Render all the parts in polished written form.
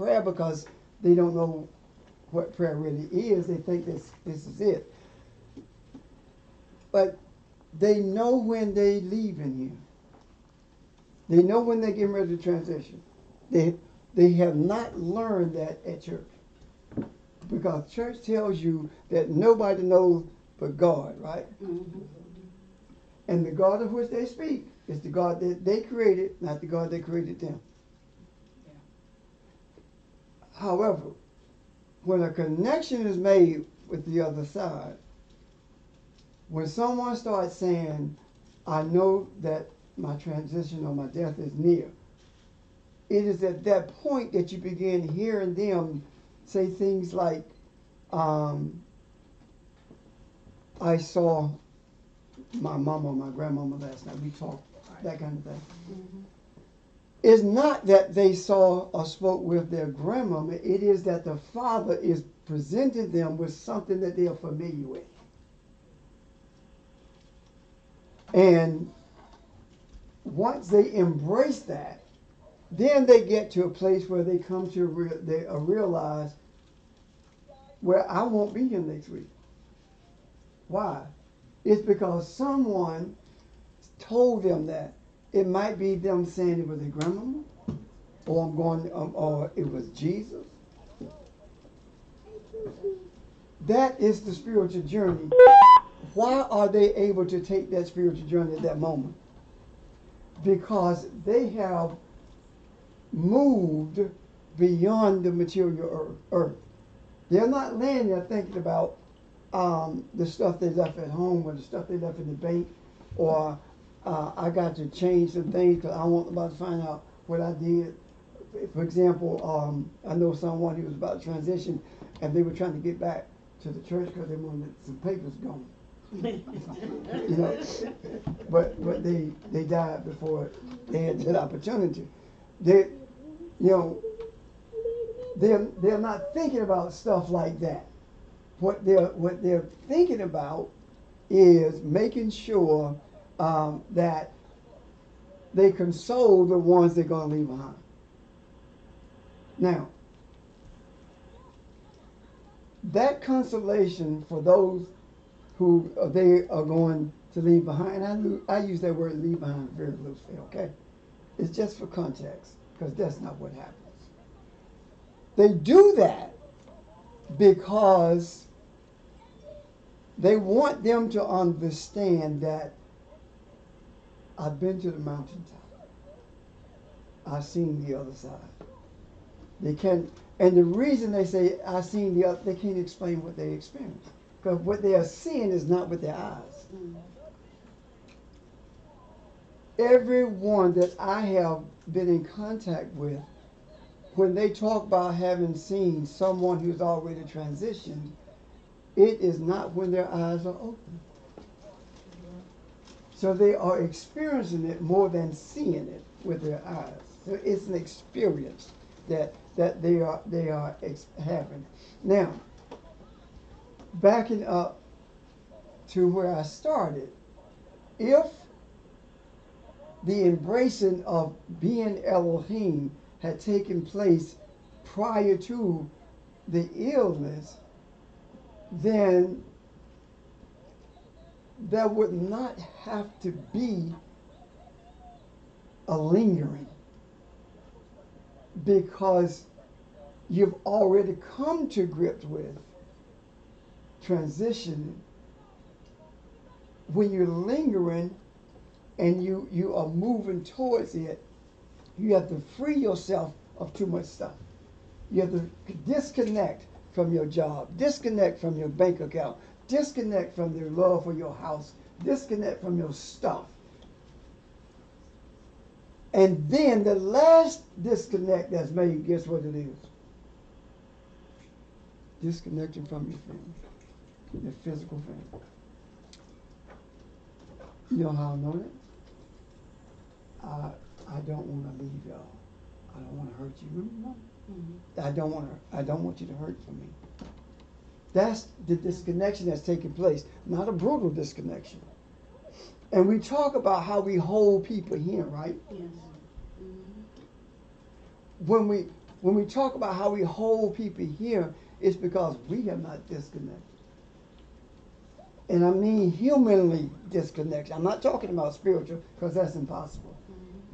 prayer because they don't know what prayer really is. They think this is it. But they know when they leave in here. They know when they're getting ready to transition. They have not learned that at church. Because church tells you that nobody knows but God, right? Mm-hmm. And the God of which they speak is the God that they created, not the God that created them. Yeah. However, when a connection is made with the other side, when someone starts saying, I know that my transition or my death is near, it is at that point that you begin hearing them say things like, I saw my mama or my grandmama last night. We talked, that kind of thing. Mm-hmm. It's not that they saw or spoke with their grandmama. It is that the Father is presenting them with something that they are familiar with. And once they embrace that, then they get to a place where they come to realize, well, I won't be here next week. Why? It's because someone told them that. It might be them saying it was their grandmama, or it was Jesus. That is the spiritual journey. Why are they able to take that spiritual journey at that moment? Because they have moved beyond the material earth. They're not laying there thinking about the stuff they left at home or the stuff they left in the bank, or I got to change some things because I want about to find out what I did. For example, I know someone who was about to transition, and they were trying to get back to the church because they wanted some papers gone. You know, but they died before they had that opportunity. They're not thinking about stuff like that. What they're thinking about is making sure that they console the ones they're going to leave behind. Now, that consolation for those who they are going to leave behind, I use that word leave behind very loosely, okay? It's just for context, because that's not what happens. They do that because they want them to understand that I've been to the mountaintop. I've seen the other side. They can't, and the reason they say I've seen the other, they can't explain what they experienced. Because what they are seeing is not with their eyes. Mm-hmm. Everyone that I have been in contact with, when they talk about having seen someone who's already transitioned, it is not when their eyes are open. So they are experiencing it more than seeing it with their eyes. So it's an experience that they are having. Now, backing up to where I started, if the embracing of being Elohim had taken place prior to the illness, then there would not have to be a lingering, because you've already come to grips with transitioning. When you're lingering and you are moving towards it, you have to free yourself of too much stuff. You have to disconnect from your job, disconnect from your bank account, disconnect from your love for your house, disconnect from your stuff. And then the last disconnect that's made, guess what it is? Disconnecting from your family, your physical family. You know how I know that? I don't want to leave y'all. I don't want to hurt you. Remember? Mm-hmm. I don't want you to hurt from me. That's the disconnection that's taking place, not a brutal disconnection. And we talk about how we hold people here, right? Yes. Mm-hmm. when we talk about how we hold people here, it's because we have not disconnected. And I mean humanly disconnect. I'm not talking about spiritual because that's impossible.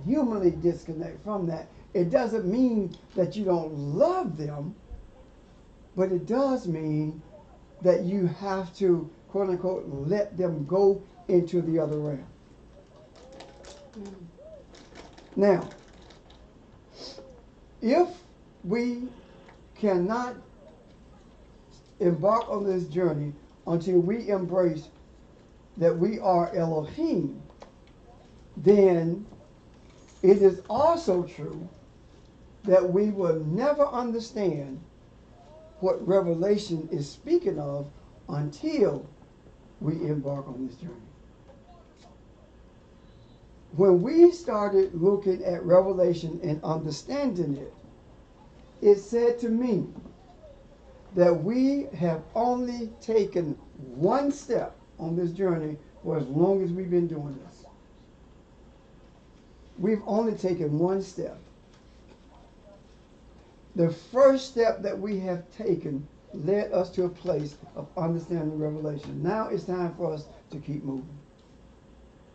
Humanly disconnect from that. It doesn't mean that you don't love them, but it does mean that you have to, quote unquote, let them go into the other realm. Now, if we cannot embark on this journey until we embrace that we are Elohim, then it is also true that we will never understand what Revelation is speaking of until we embark on this journey. When we started looking at Revelation and understanding it, it said to me that we have only taken one step on this journey for as long as we've been doing this. We've only taken one step. The first step that we have taken led us to a place of understanding Revelation. Now it's time for us to keep moving.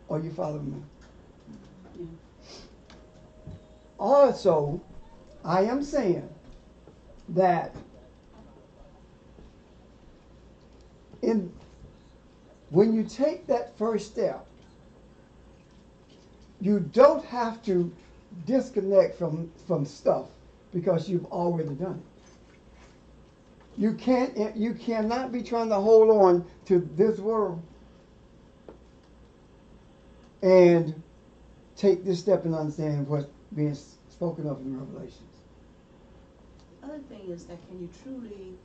Are you following me? Yeah. Also, I am saying that when you take that first step, you don't have to disconnect from stuff because you've already done it. You cannot be trying to hold on to this world and take this step in understanding what's being spoken of in Revelations. The other thing is that can you truly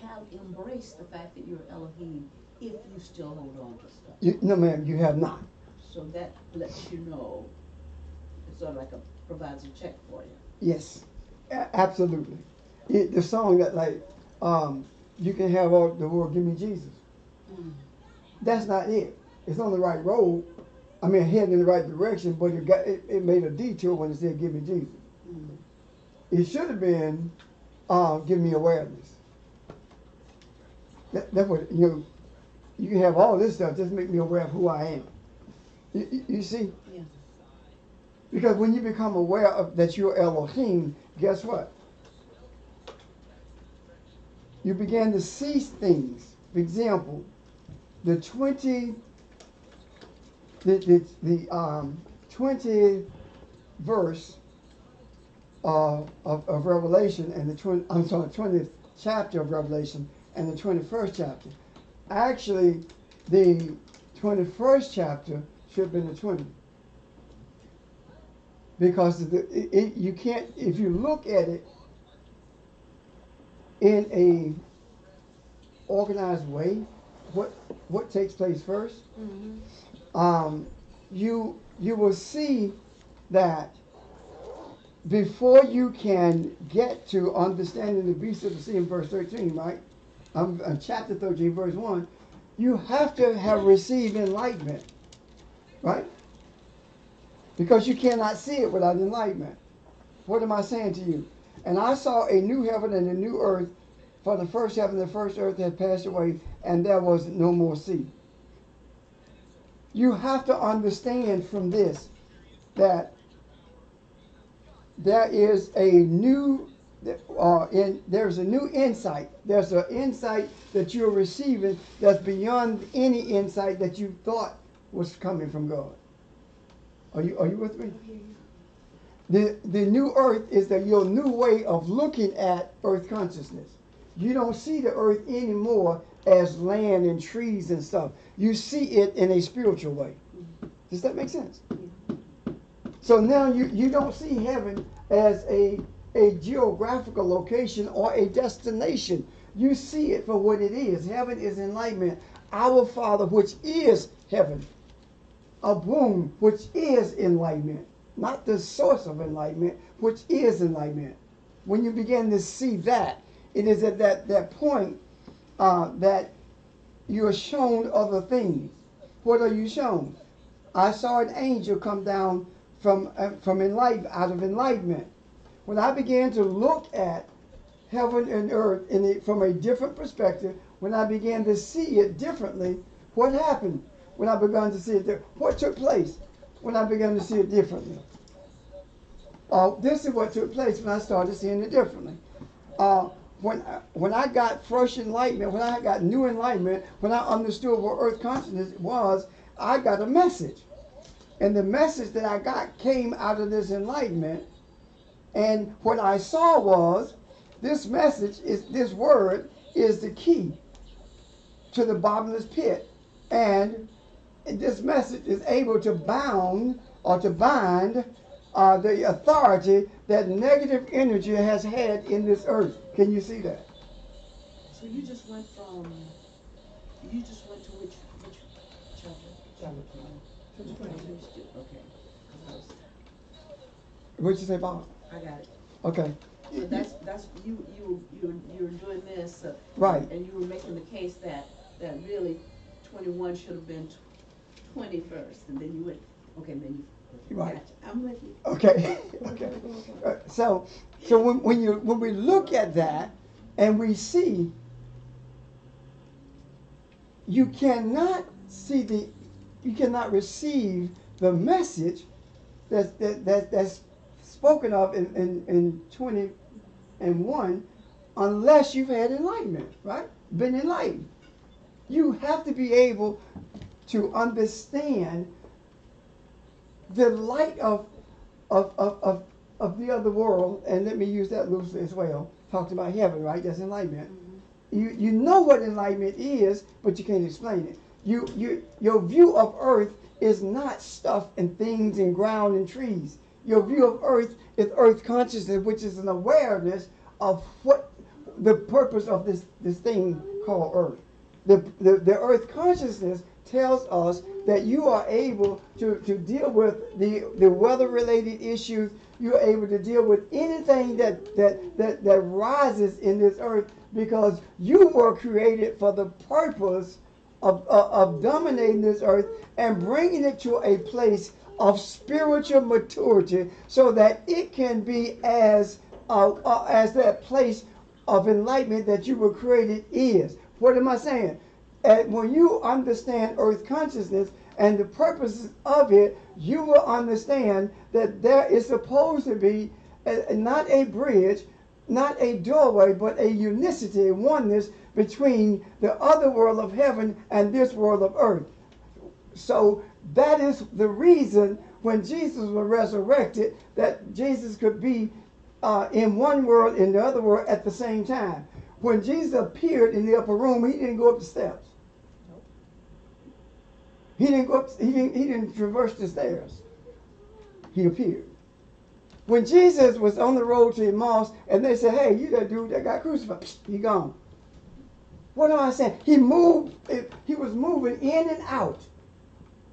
have embraced the fact that you're Elohim if you still hold on to stuff? No, ma'am, you have not. So that lets you know, it's sort of like provides a check for you. Yes, absolutely. The song that you can have all the world, give me Jesus. That's not it. It's on the right road. I mean, heading in the right direction, but it made a detour when it said, give me Jesus. It should have been, give me awareness. That's what, you can have all this stuff, just make me aware of who I am. You see? Yeah. Because when you become aware of that you're Elohim, guess what? You begin to see things. For example, the 20th verse of Revelation and the 20th chapter of Revelation and the 21st chapter. Actually, the 21st chapter should have been the 20th. Because you can't, if you look at it in a organized way, what takes place first, you will see that before you can get to understanding the beast of the sea in verse 13, right? Chapter 13, verse 1, you have to have received enlightenment, right? Because you cannot see it without enlightenment. What am I saying to you? And I saw a new heaven and a new earth, for the first heaven and the first earth had passed away, and there was no more sea. You have to understand from this that there is a new there's a new insight. There's an insight that you're receiving that's beyond any insight that you thought was coming from God. Are you with me? The new earth is your new way of looking at earth consciousness. You don't see the earth anymore as land and trees and stuff. You see it in a spiritual way. Does that make sense? So now you don't see heaven as a geographical location or a destination. You see it for what it is. Heaven is enlightenment. Our Father, which is heaven. Abum, which is enlightenment. Not the source of enlightenment, which is enlightenment. When you begin to see that, it is at that point that you are shown other things. What are you shown? I saw an angel come down from out of enlightenment. when I began to look at heaven and earth from a different perspective, when I began to see it differently, what happened when I began to see it? What took place when I began to see it differently? This is what took place when I started seeing it differently. When I got fresh enlightenment, when I got new enlightenment, when I understood what earth consciousness was, I got a message. And the message that I got came out of this enlightenment. And what I saw was this message this word is the key to the bottomless pit. And this message is able to bound or to bind the authority that negative energy has had in this earth. Can you see that? So you just went to which chapter? Okay. What'd you say, Bob? I got it. Okay. So that's you were doing this, right? And you were making the case that really 21 should have been 20 first, and then you went okay. Then you right. Gotcha. I'm with you. Okay. Okay. So when we look at that and we see, you cannot receive the message that's spoken of in 21 unless you've had enlightenment, right? Been enlightened. You have to be able to understand the light of the other world, and let me use that loosely as well. Talked about heaven, right? That's enlightenment. Mm-hmm. You know what enlightenment is, but you can't explain it. Your view of earth is not stuff and things and ground and trees. Your view of earth is earth consciousness, which is an awareness of what the purpose of this thing called earth. The earth consciousness tells us that you are able to deal with the weather-related issues. You're able to deal with anything that rises in this earth because you were created for the purpose of dominating this earth and bringing it to a place of spiritual maturity so that it can be as that place of enlightenment that you were created is. What am I saying? When you understand earth consciousness and the purposes of it, you will understand that there is supposed to be not a bridge, not a doorway, but a unicity, a oneness between the other world of heaven and this world of earth. So that is the reason when Jesus was resurrected, that Jesus could be in one world, in the other world at the same time. When Jesus appeared in the upper room, he didn't go up the steps. He didn't go up. He didn't traverse the stairs. He appeared. When Jesus was on the road to Emmaus, and they said, "Hey, you that dude that got crucified, he gone." What am I saying? He moved. He was moving in and out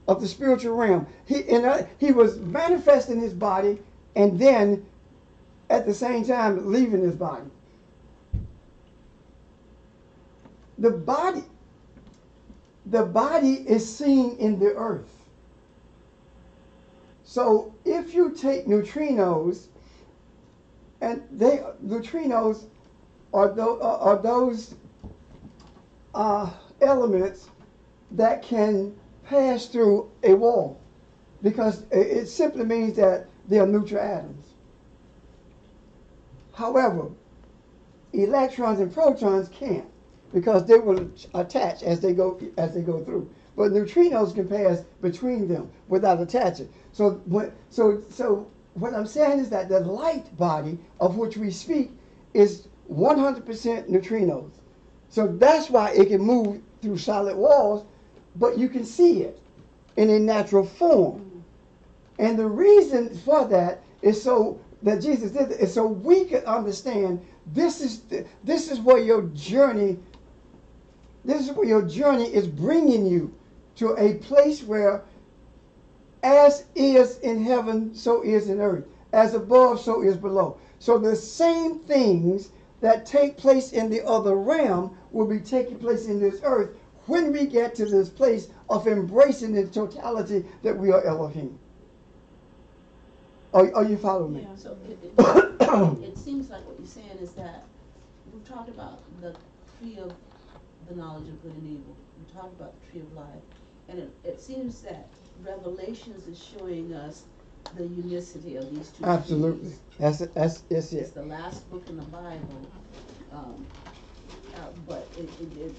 of the spiritual realm. He was manifesting his body, and then at the same time leaving his body. The body is seen in the earth. So if you take neutrinos, and neutrinos are those elements that can pass through a wall, because it simply means that they are neutral atoms. However, electrons and protons can't, because they will attach as they go through. But neutrinos can pass between them without attaching. So what I'm saying is that the light body of which we speak is 100% neutrinos. So that's why it can move through solid walls, but you can see it in a natural form. And the reason for that is so that Jesus did it, is so we can understand this is where your journey. This is where your journey is bringing you to a place where, as is in heaven, so is in earth. As above, so is below. So the same things that take place in the other realm will be taking place in this earth when we get to this place of embracing the totality that we are Elohim. Are you following me? Yeah. So it seems like what you're saying is that we've talked about the tree of the knowledge of good and evil. We talked about the tree of life. And it seems that Revelations is showing us the unicity of these two Absolutely. trees. That's It's it. the last book in the Bible. Um, but it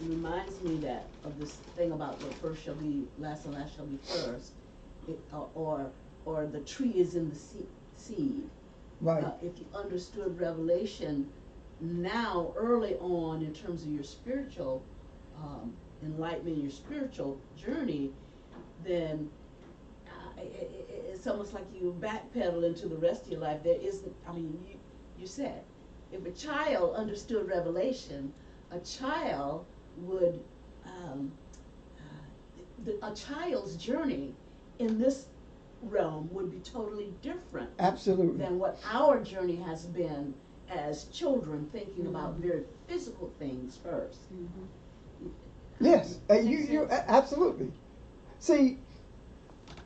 reminds me that of this thing about what first shall be last and last shall be first. Or the tree is in the seed. Right. If you understood Revelation now, early on, in terms of your spiritual enlightenment, your spiritual journey, then it's almost like you backpedal into the rest of your life. There isn't, I mean, you said, if a child understood Revelation, a child would, a child's journey in this realm would be totally different Absolutely. than what our journey has been as children, thinking about very physical things first. Yes. You absolutely. See,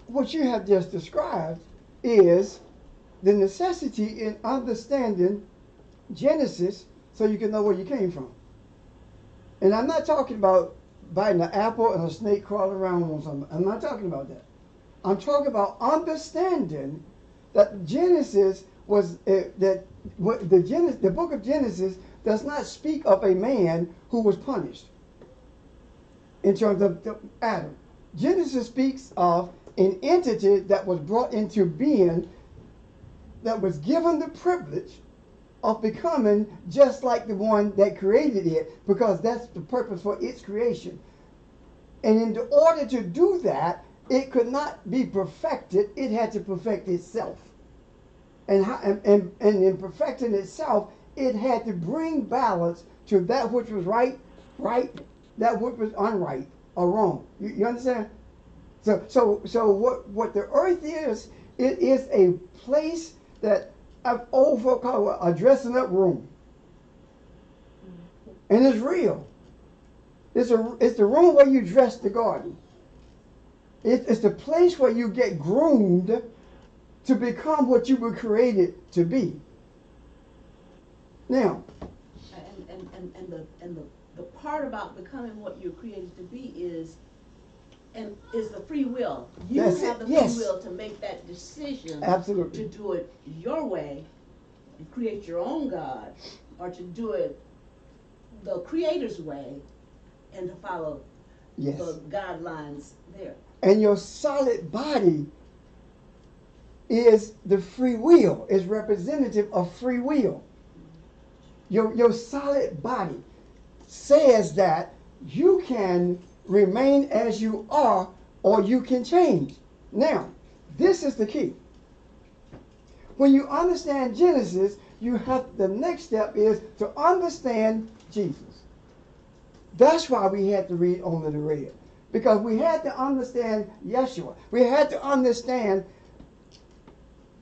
what you have just described is the necessity in understanding Genesis so you can know where you came from. And I'm not talking about biting an apple and a snake crawling around on something. I'm not talking about that. I'm talking about understanding that Genesis was the book of Genesis does not speak of a man who was punished in terms of Adam. Genesis speaks of an entity that was brought into being, that was given the privilege of becoming just like the one that created it, because that's the purpose for its creation. And in order to do that, it could not be perfected. It had to perfect itself. And in perfecting itself, it had to bring balance to that which was right, that which was unright or wrong. You understand? So what the earth is, it is a place that I've call a dressing up room. And it's real. It's the room where you dress the garden. It's the place where you get groomed to become what you were created to be. Now, and the part about becoming what you're created to be is the free will. You have the free will to make that decision. Absolutely. To do it your way and create your own God, or to do it the Creator's way and to follow the guidelines there. And your solid body is the free will, is representative of free will. Your solid body says that you can remain as you are or you can change. Now, this is the key. When you understand Genesis, the next step is to understand Jesus. That's why we had to read Only the Red. Because we had to understand Yeshua. We had to understand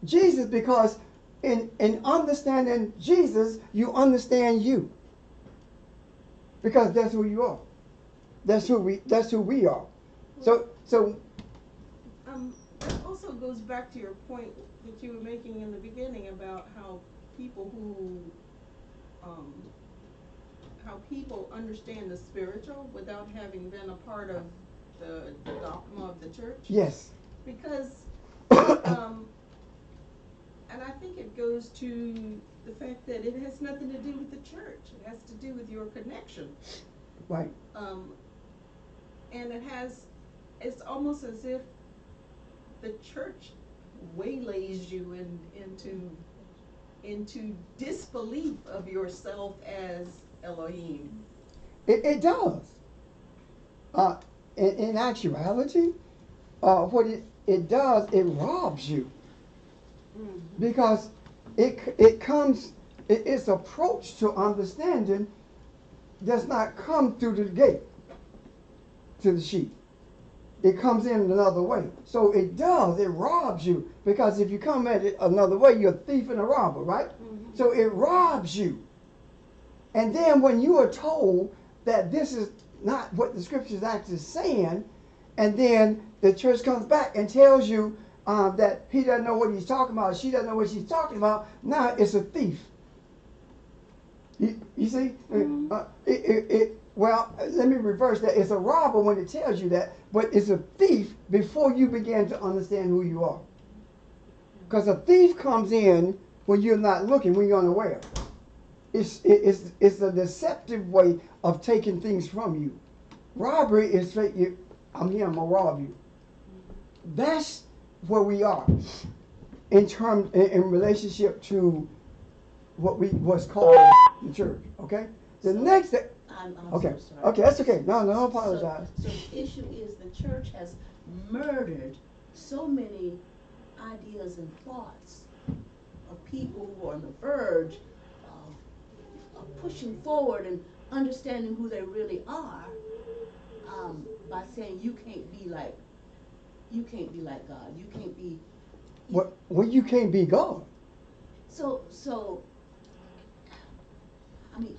Jesus, because in understanding Jesus, you understand you. Because that's who you are. That's who we are. So that also goes back to your point that you were making in the beginning about how people understand the spiritual without having been a part of the dogma of the church. Yes. Because and I think it goes to the fact that it has nothing to do with the church. It has to do with your connection. Right. And it's almost as if the church waylays you into disbelief of yourself as Elohim. It does. In actuality, what it does, it robs you. Mm-hmm. Because its approach to understanding does not come through the gate to the sheep. It comes in another way. So it robs you, because if you come at it another way, you're a thief and a robber, right? Mm-hmm. So it robs you. And then when you are told that this is not what the scripture is actually saying, and then the church comes back and tells you that he doesn't know what he's talking about, she doesn't know what she's talking about, now it's a thief. You see? Well, let me reverse that. It's a robber when it tells you that, but it's a thief before you begin to understand who you are. Because a thief comes in when you're not looking, when you're unaware. It's a deceptive way of taking things from you. Robbery is straight, I'm here, I'm going to rob you. That's where we are in relationship to what's called the church. Okay? The next thing. I'm Okay. so sorry. Okay, that's okay. No, don't apologize. So the issue is the church has murdered so many ideas and thoughts of people who are on the verge of pushing forward and understanding who they really are, by saying you can't be like God. You can't be. Well, you can't be God. So I mean,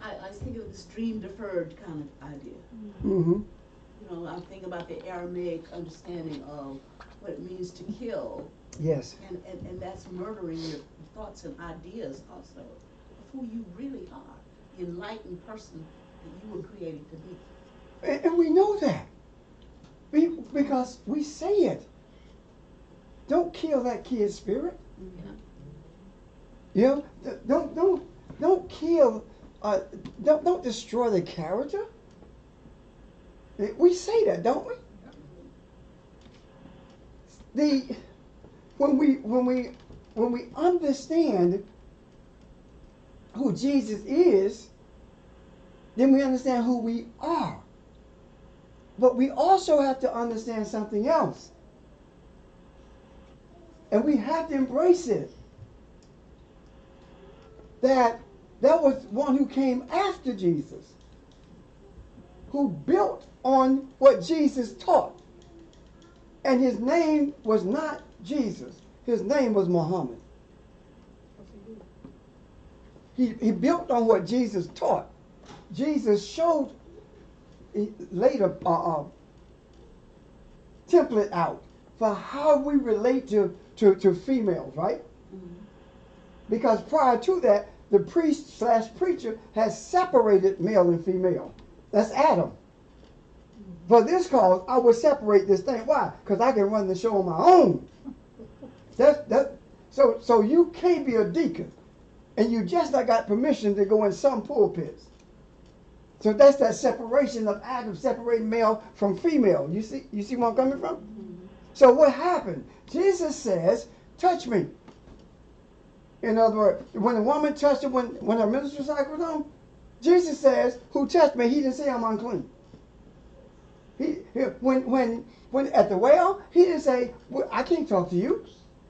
I think of this dream deferred kind of idea. Mm-hmm. You know, I'm thinking about the Aramaic understanding of what it means to kill, Yes. and that's murdering your thoughts and ideas also of who you really are, the enlightened person that you were created to be. And we know that. Because we say it. Don't kill that kid's spirit. Yeah. You know, don't kill. Don't destroy the character. We say that, don't we? When we understand who Jesus is, then we understand who we are. But we also have to understand something else. And we have to embrace it. That there was one who came after Jesus, who built on what Jesus taught. And his name was not Jesus. His name was Muhammad. He built on what Jesus taught. Jesus showed, he laid a template out for how we relate to females, right? Mm-hmm. Because prior to that, the priest/preacher has separated male and female. That's Adam. For this cause, I will separate this thing. Why? Because I can run the show on my own. So you can't be a deacon, and you just not got permission to go in some pulpits. So that's that separation of Adam, separating male from female. You see where I'm coming from? Mm-hmm. So what happened? Jesus says, touch me. In other words, when a woman touched him when her menstrual cycle was on, Jesus says, who touched me? He didn't say I'm unclean. When at the well, he didn't say, well, I can't talk to you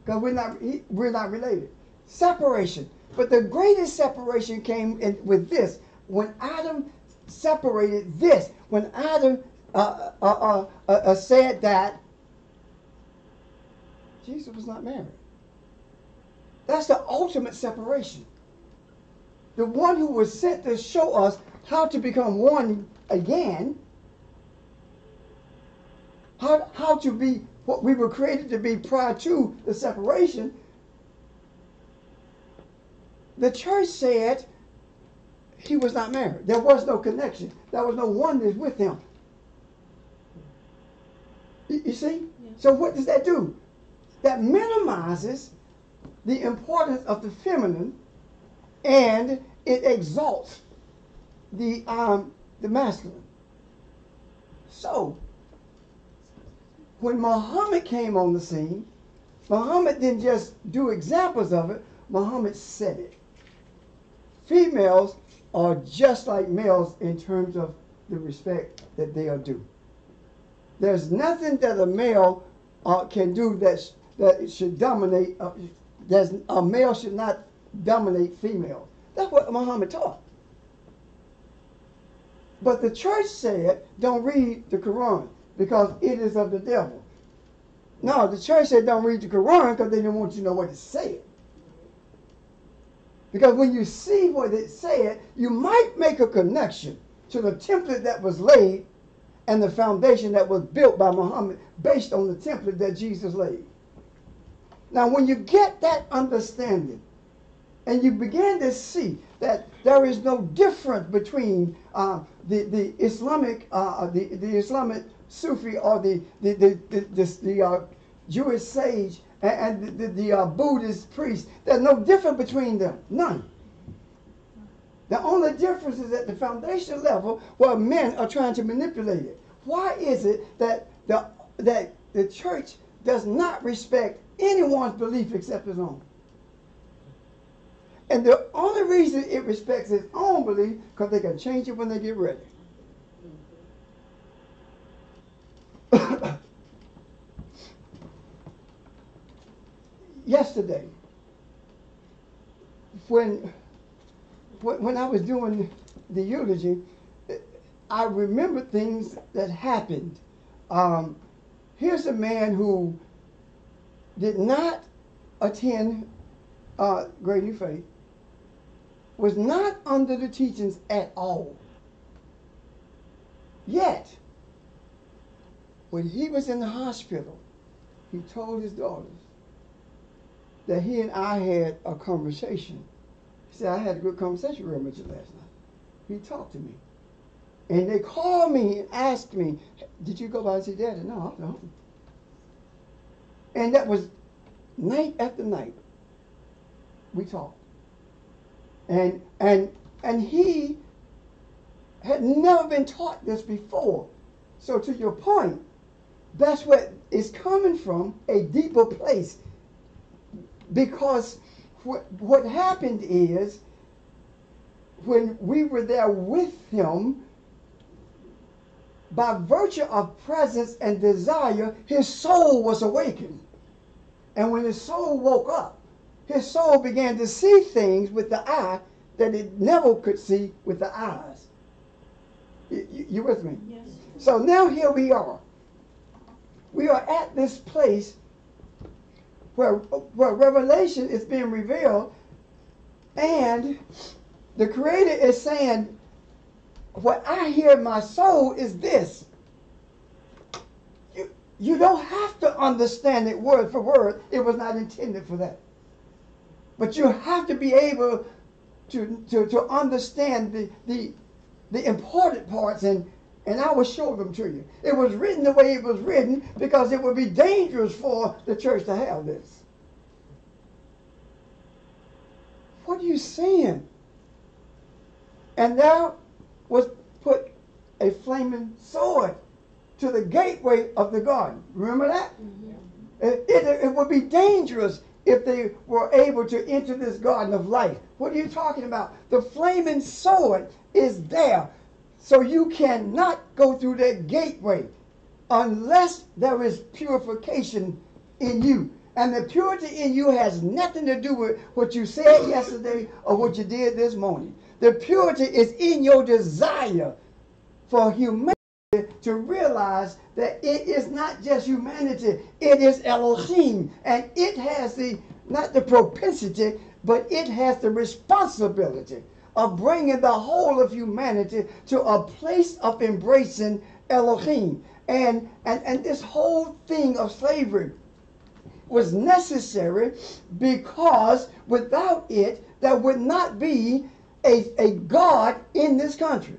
because we're not related. Separation. But the greatest separation came with this. When Adam separated this, when Adam said that Jesus was not married. That's the ultimate separation. The one who was sent to show us how to become one again, how to be what we were created to be prior to the separation. The church said he was not married. There was no connection. There was no oneness with him. You see? Yeah. So what does that do? That minimizes the importance of the feminine, and it exalts the masculine. So, when Muhammad came on the scene, Muhammad didn't just do examples of it, Muhammad said it. Females are just like males in terms of the respect that they are due. There's nothing that a male can do that should dominate. A male should not dominate females. That's what Muhammad taught. But the church said, don't read the Quran because it is of the devil. No, the church said don't read the Quran because they didn't want you to know what it said. Because when you see what it said, you might make a connection to the template that was laid and the foundation that was built by Muhammad based on the template that Jesus laid. Now, when you get that understanding and you begin to see that there is no difference between the Islamic the Islamic Sufi or the Jewish sage and the Buddhist priest, there's no difference between them, none. The only difference is at the foundation level where men are trying to manipulate it. Why is it that the church does not respect anyone's belief except his own? And the only reason it respects its own belief because they can change it when they get ready. Yesterday, when I was doing the eulogy, I remembered things that happened. Here's a man who did not attend Great New Faith, was not under the teachings at all. Yet, when he was in the hospital, he told his daughters that he and I had a conversation. He said, I had a good conversation with Richard last night. He talked to me. And they called me and asked me, did you go by and see Daddy? No, I was home. And that was night after night. We talked. And he had never been taught this before. So to your point, that's what is coming from, a deeper place. Because what happened is, when we were there with him, by virtue of presence and desire, his soul was awakened. And when his soul woke up, his soul began to see things with the eye that it never could see with the eyes. You with me? Yes. So now here we are. We are at this place where revelation is being revealed, and the Creator is saying, what I hear in my soul is this. You don't have to understand it word for word. It was not intended for that. But you have to be able to understand the important parts, and I will show them to you. It was written the way it was written because it would be dangerous for the church to have this. What are you saying? And there was put a flaming sword to the gateway of the garden. Remember that? Mm-hmm. It would be dangerous if they were able to enter this garden of life. What are you talking about? The flaming sword is there. So you cannot go through that gateway unless there is purification in you. And the purity in you has nothing to do with what you said yesterday or what you did this morning. The purity is in your desire for humanity to realize that it is not just humanity, it is Elohim. And it has not the propensity, but it has the responsibility of bringing the whole of humanity to a place of embracing Elohim. And this whole thing of slavery was necessary because without it, there would not be a God in this country.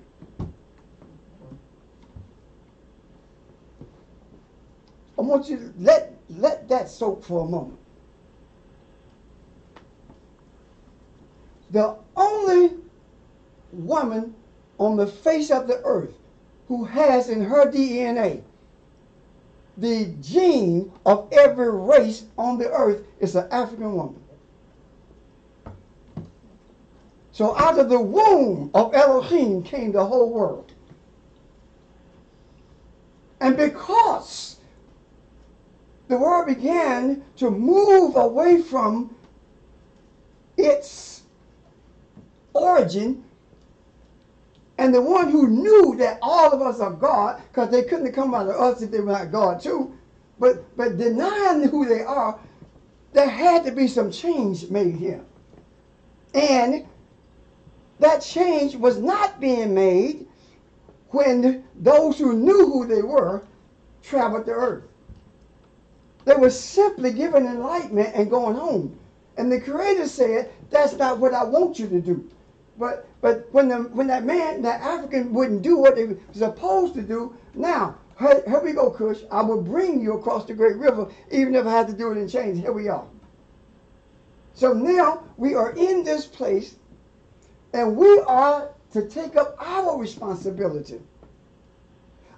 I want you to let that soak for a moment. The only woman on the face of the earth who has in her DNA the gene of every race on the earth is an African woman. So out of the womb of Elohim came the whole world. And because the world began to move away from its origin, and the one who knew that all of us are God, because they couldn't come out of us if they were not God too, but denying who they are, there had to be some change made here. And that change was not being made when those who knew who they were traveled the earth. They were simply given enlightenment and going home. And the Creator said, that's not what I want you to do. But when that man, that African, wouldn't do what they were supposed to do, now, here we go, Cush. I will bring you across the great river, even if I had to do it in chains. Here we are. So now we are in this place, and we are to take up our responsibility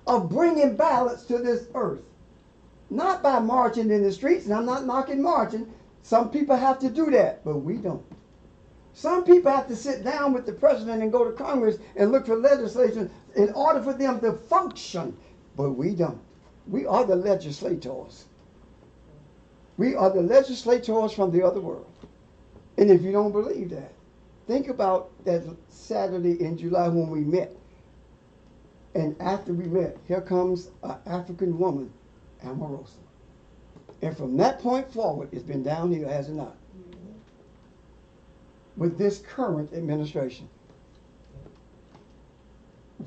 of bringing balance to this earth. Not by marching in the streets, and I'm not knocking marching. Some people have to do that, but we don't. Some people have to sit down with the president and go to Congress and look for legislation in order for them to function, but we don't. We are the legislators. We are the legislators from the other world. And if you don't believe that, think about that Saturday in July when we met. And after we met, here comes an African woman, Omarosa. And from that point forward, it's been downhill, has it not? With this current administration.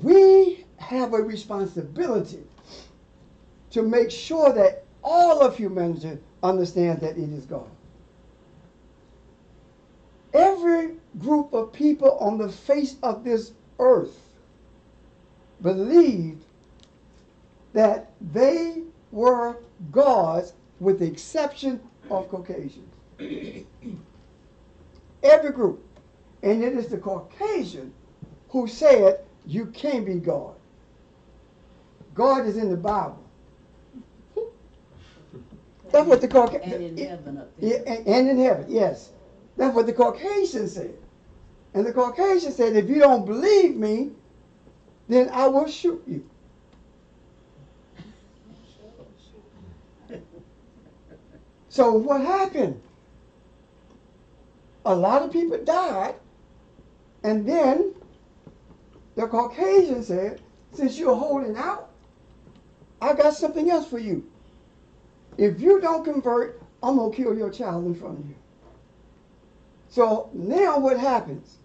We have a responsibility to make sure that all of humanity understands that it is God. Every group of people on the face of this earth believed that they were gods with the exception of Caucasians. Every group. And it is the Caucasian who said, you can't be God. God is in the Bible. That's what the Caucasian... And in heaven up there. Yeah, and in heaven, yes. That's what the Caucasian said. And the Caucasian said, if you don't believe me, then I will shoot you. So what happened? A lot of people died, and then the Caucasian said, since you're holding out, I got something else for you. If you don't convert, I'm going to kill your child in front of you. So now what happens?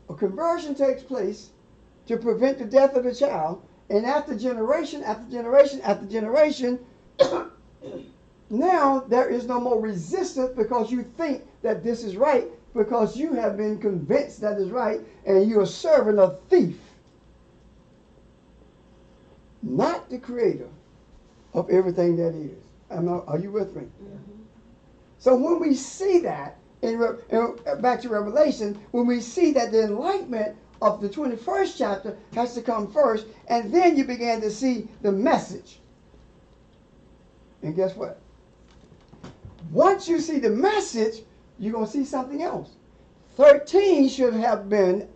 A conversion takes place to prevent the death of the child, and after generation, after generation, after generation, now there is no more resistance because you think that this is right, because you have been convinced that is right, and you are serving a thief, not the creator of everything that is. Are you with me? Mm-hmm. So when we see that, back to Revelation, when we see that the enlightenment of the 21st chapter has to come first, and then you begin to see the message. And guess what? Once you see the message, you're going to see something else. 13 should have been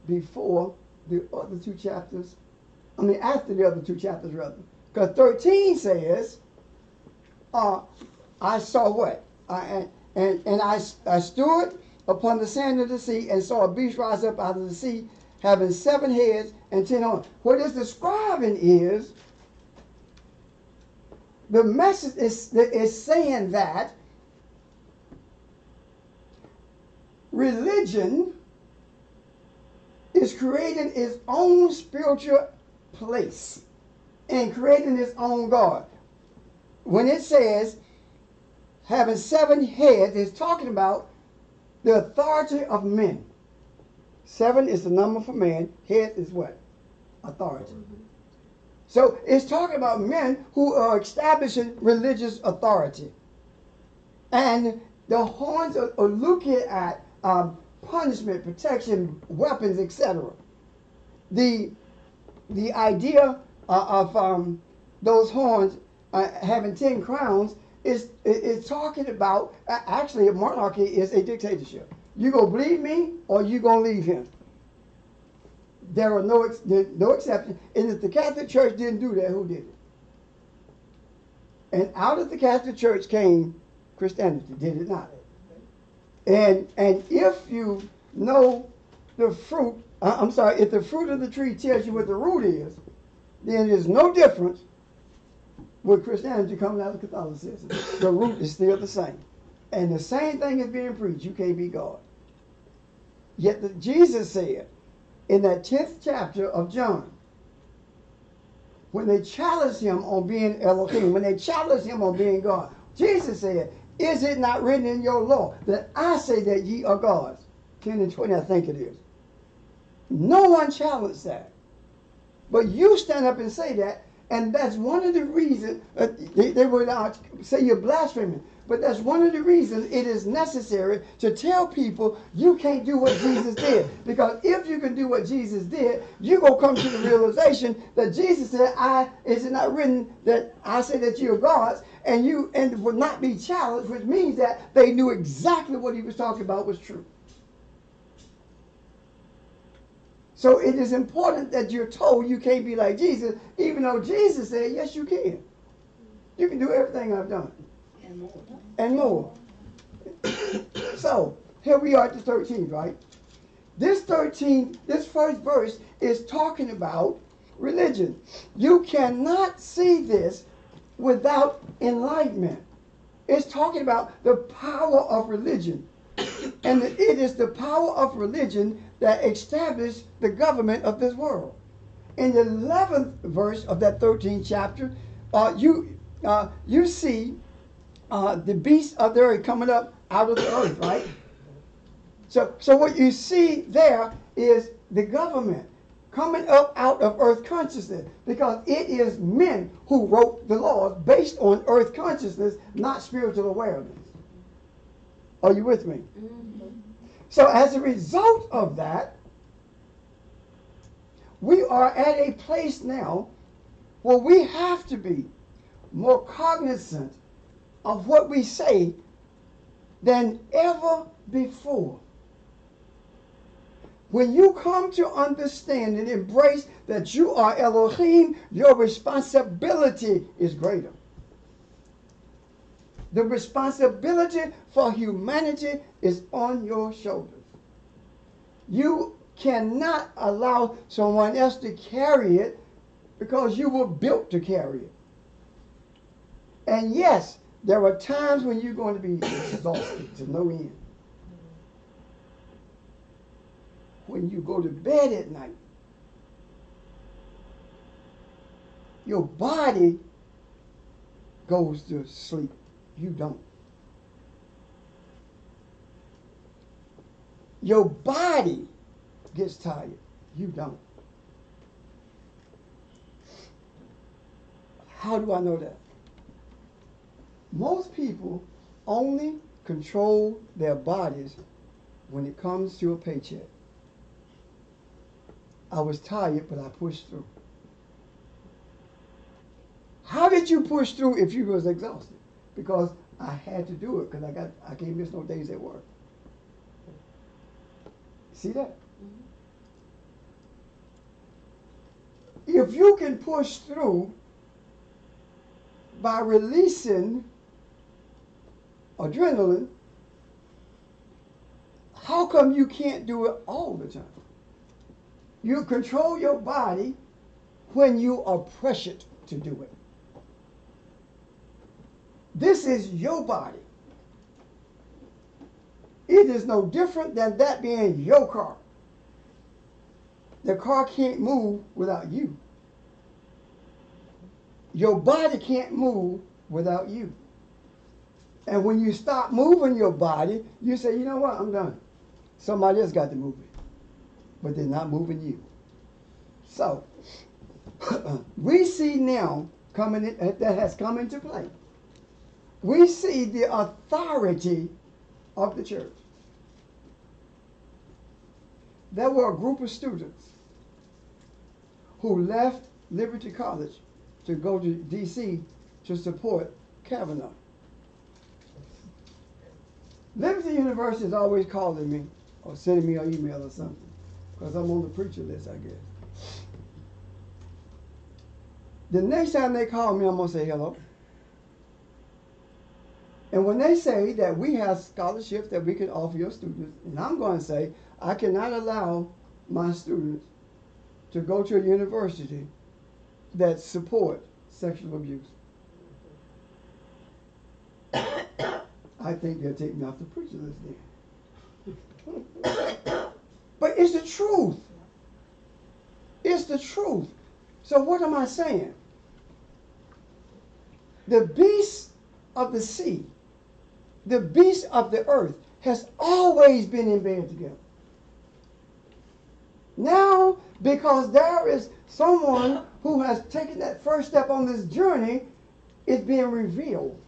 before the other two chapters. I mean, after the other two chapters, rather. Because 13 says, I saw what? I stood upon the sand of the sea and saw a beast rise up out of the sea, having 7 heads and 10 horns. What it's describing is, the message is saying that religion is creating its own spiritual place and creating its own God. When it says having 7 heads, it's talking about the authority of men. 7 is the number for man. Head is what? Authority. So it's talking about men who are establishing religious authority. And the horns are looking at punishment, protection, weapons, etc. The idea of those horns having 10 crowns is talking about, actually a monarchy is a dictatorship. You gonna believe me or you gonna leave him? There are no exceptions. And if the Catholic Church didn't do that, who did it? And out of the Catholic Church came Christianity, did it not? And if you know the fruit, if the fruit of the tree tells you what the root is, then there's no difference with Christianity coming out of Catholicism. The root is still the same. And the same thing is being preached. You can't be God. Yet Jesus said, in that 10th chapter of John, when they challenged him on being Elohim, when they challenged him on being God, Jesus said, is it not written in your law that I say that ye are gods? 10 and 20, I think it is. No one challenged that. But you stand up and say that, and that's one of the reasons, they would say you're blaspheming, but that's one of the reasons it is necessary to tell people you can't do what Jesus did. Because if you can do what Jesus did, you're going to come to the realization that Jesus said, is it not written that I say that you're gods, and would not be challenged, which means that they knew exactly what he was talking about was true. So it is important that you're told you can't be like Jesus, even though Jesus said, yes, you can. You can do everything I've done. And more. And more. So, here we are at the 13th, right? This first verse is talking about religion. You cannot see this without enlightenment. It's talking about the power of religion. And it is the power of religion that established the government of this world. In the 11th verse of that 13th chapter, you see the beasts of the earth coming up out of the earth, right? So what you see there is the government coming up out of earth consciousness, because it is men who wrote the laws based on earth consciousness, not spiritual awareness. Are you with me? Mm-hmm. So as a result of that, we are at a place now where we have to be more cognizant of what we say than ever before. When you come to understand and embrace that you are Elohim, your responsibility is greater. The responsibility for humanity is on your shoulders. You cannot allow someone else to carry it because you were built to carry it. And yes, there are times when you're going to be exhausted to no end. When you go to bed at night, your body goes to sleep. You don't. Your body gets tired. You don't. How do I know that? Most people only control their bodies when it comes to a paycheck. I was tired, but I pushed through. How did you push through if you was exhausted? Because I had to do it because I can't miss no days at work. See that? Mm-hmm. If you can push through by releasing adrenaline, how come you can't do it all the time? You control your body when you are pressured to do it. This is your body. It is no different than that being your car. The car can't move without you. Your body can't move without you. And when you stop moving your body, you say, you know what, I'm done. Somebody else got to move it. But they're not moving you. So, we see now that has come into play. We see the authority of the church. There were a group of students who left Liberty College to go to D.C. to support Kavanaugh. Liberty University is always calling me or sending me an email or something because I'm on the preacher list, I guess. The next time they call me, I'm going to say hello. And when they say that we have scholarships that we can offer your students, and I'm going to say, I cannot allow my students to go to a university that support sexual abuse. I think they'll take me off the preacher list then. But it's the truth. is the truth. So what am I saying? The beasts of the sea, the beasts of the earth has always been in bed together. Now, because there is someone who has taken that first step on this journey, it's being revealed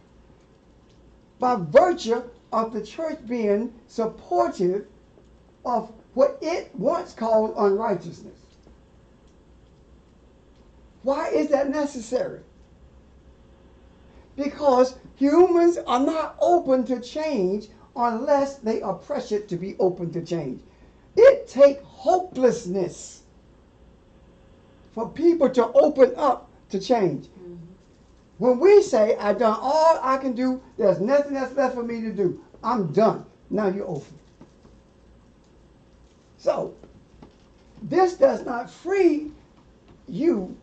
by virtue of the church being supportive of what it once called unrighteousness. Why is that necessary? Because humans are not open to change unless they are pressured to be open to change. It takes hopelessness for people to open up to change. When we say, I've done all I can do, there's nothing that's left for me to do, I'm done. Now you're open. So, this does not free you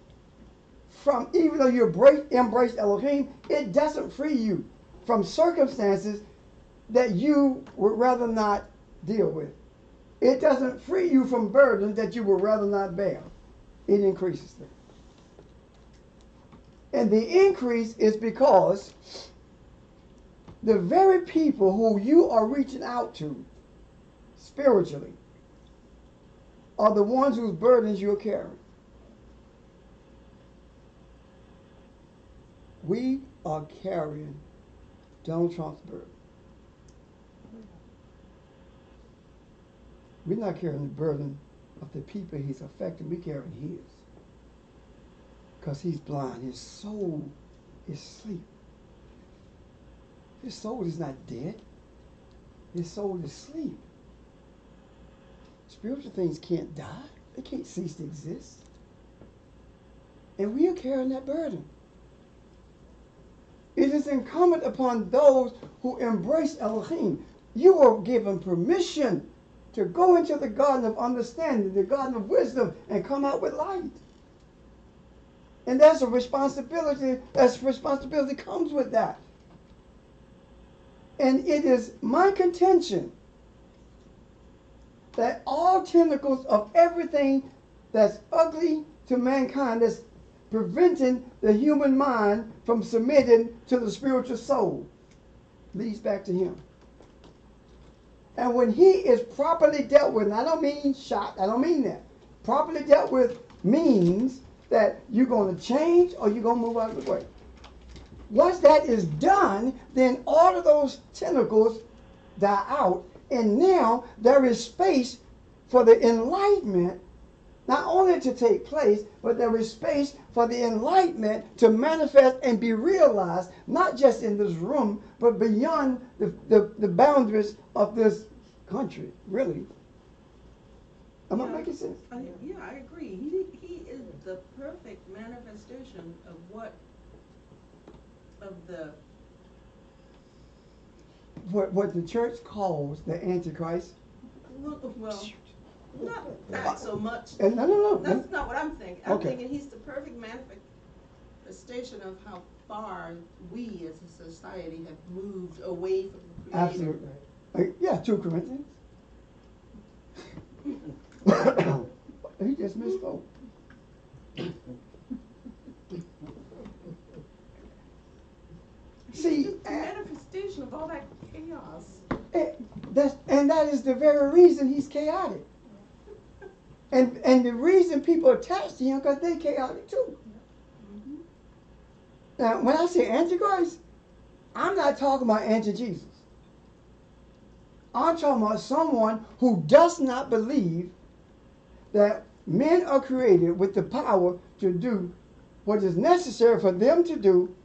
from, even though you embrace Elohim, it doesn't free you from circumstances that you would rather not deal with. It doesn't free you from burdens that you would rather not bear. It increases them. And the increase is because the very people who you are reaching out to spiritually are the ones whose burdens you're carrying. We are carrying Donald Trump's burden. We're not carrying the burden of the people he's affecting. We're carrying his. Because he's blind. His soul is asleep. His soul is not dead. His soul is asleep. Spiritual things can't die. They can't cease to exist. And we are carrying that burden. It is incumbent upon those who embrace Elohim. You are given permission to go into the garden of understanding, the garden of wisdom, and come out with light. And that's a responsibility. That responsibility comes with that. And it is my contention that all tentacles of everything that's ugly to mankind, that's preventing the human mind from submitting to the spiritual soul, leads back to him. And when he is properly dealt with, and I don't mean shot, I don't mean that. Properly dealt with means that you're going to change or you're going to move out of the way. Once that is done, then all of those tentacles die out, and now there is space for the enlightenment not only to take place, but there is space for the enlightenment to manifest and be realized, not just in this room, but beyond the boundaries of this country, really. Am I making sense? Yeah, I agree. He is the perfect manifestation of what the church calls the Antichrist. Well, not that so much. No. That's not what I'm thinking. I'm Okay. thinking he's the perfect manifestation of how far we as a society have moved away from the Creator. Absolutely. Yeah, 2 Corinthians. He just misspoke. See, It's the manifestation of all that chaos. and that is the very reason he's chaotic. And the reason people attach to him because they're chaotic too. Mm-hmm. Now, when I say Antichrist, I'm not talking about anti-Jesus. I'm talking about someone who does not believe that men are created with the power to do what is necessary for them to do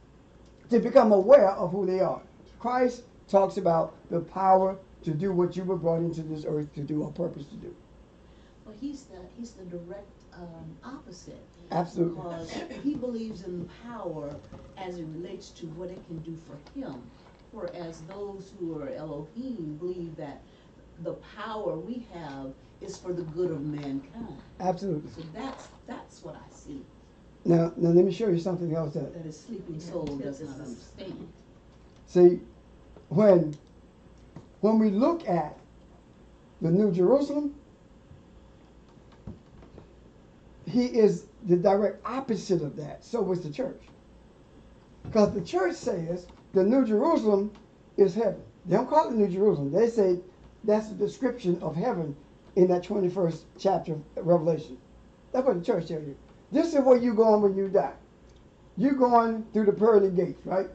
to become aware of who they are. Christ talks about the power to do what you were brought into this earth to do or purpose to do. Well, he's the direct opposite. Absolutely. Because he believes in power as it relates to what it can do for him. Whereas those who are Elohim believe that the power we have is for the good of mankind. Absolutely. So that's what I see. Now let me show you something else that That his sleeping soul does not understand. see when we look at the New Jerusalem, he is the direct opposite of that. So was the church. Because the church says the New Jerusalem is heaven. They don't call it New Jerusalem. They say that's a description of heaven in that 21st chapter of Revelation. That's what the church tells you. This is where you're going when you die. You're going through the pearly gates, right?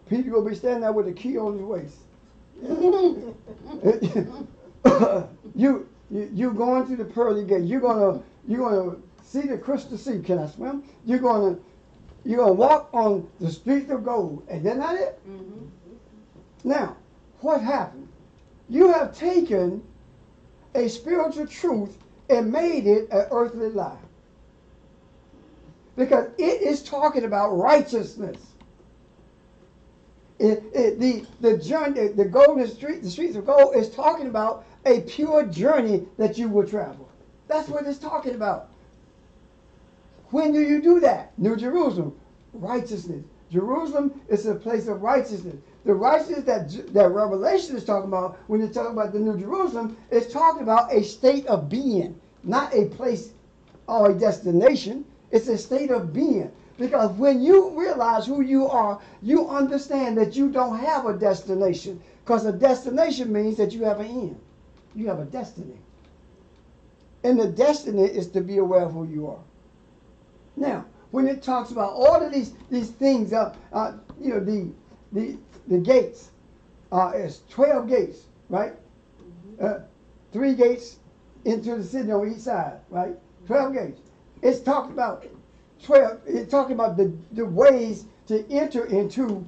Peter will be standing there with a key on his waist. You going through the pearly gate. You're gonna see the crystal sea. Can I swim? You're gonna walk on the streets of gold. And that's not it. Now, what happened? You have taken a spiritual truth and made it an earthly lie. Because it is talking about righteousness. The journey, the golden street, the streets of gold is talking about a pure journey that you will travel. That's what it's talking about. When do you do that? New Jerusalem, righteousness. Jerusalem is a place of righteousness. The righteousness that Revelation is talking about when it's talking about the New Jerusalem is talking about a state of being, not a place or a destination. It's a state of being. Because when you realize who you are, you understand that you don't have a destination. Because a destination means that you have an end. You have a destiny. And the destiny is to be aware of who you are. Now, when it talks about all of these things, the gates, it's 12 gates, right? 3 gates into the city on each side, right? 12 gates. It's talking about 12. It's talking about the ways to enter into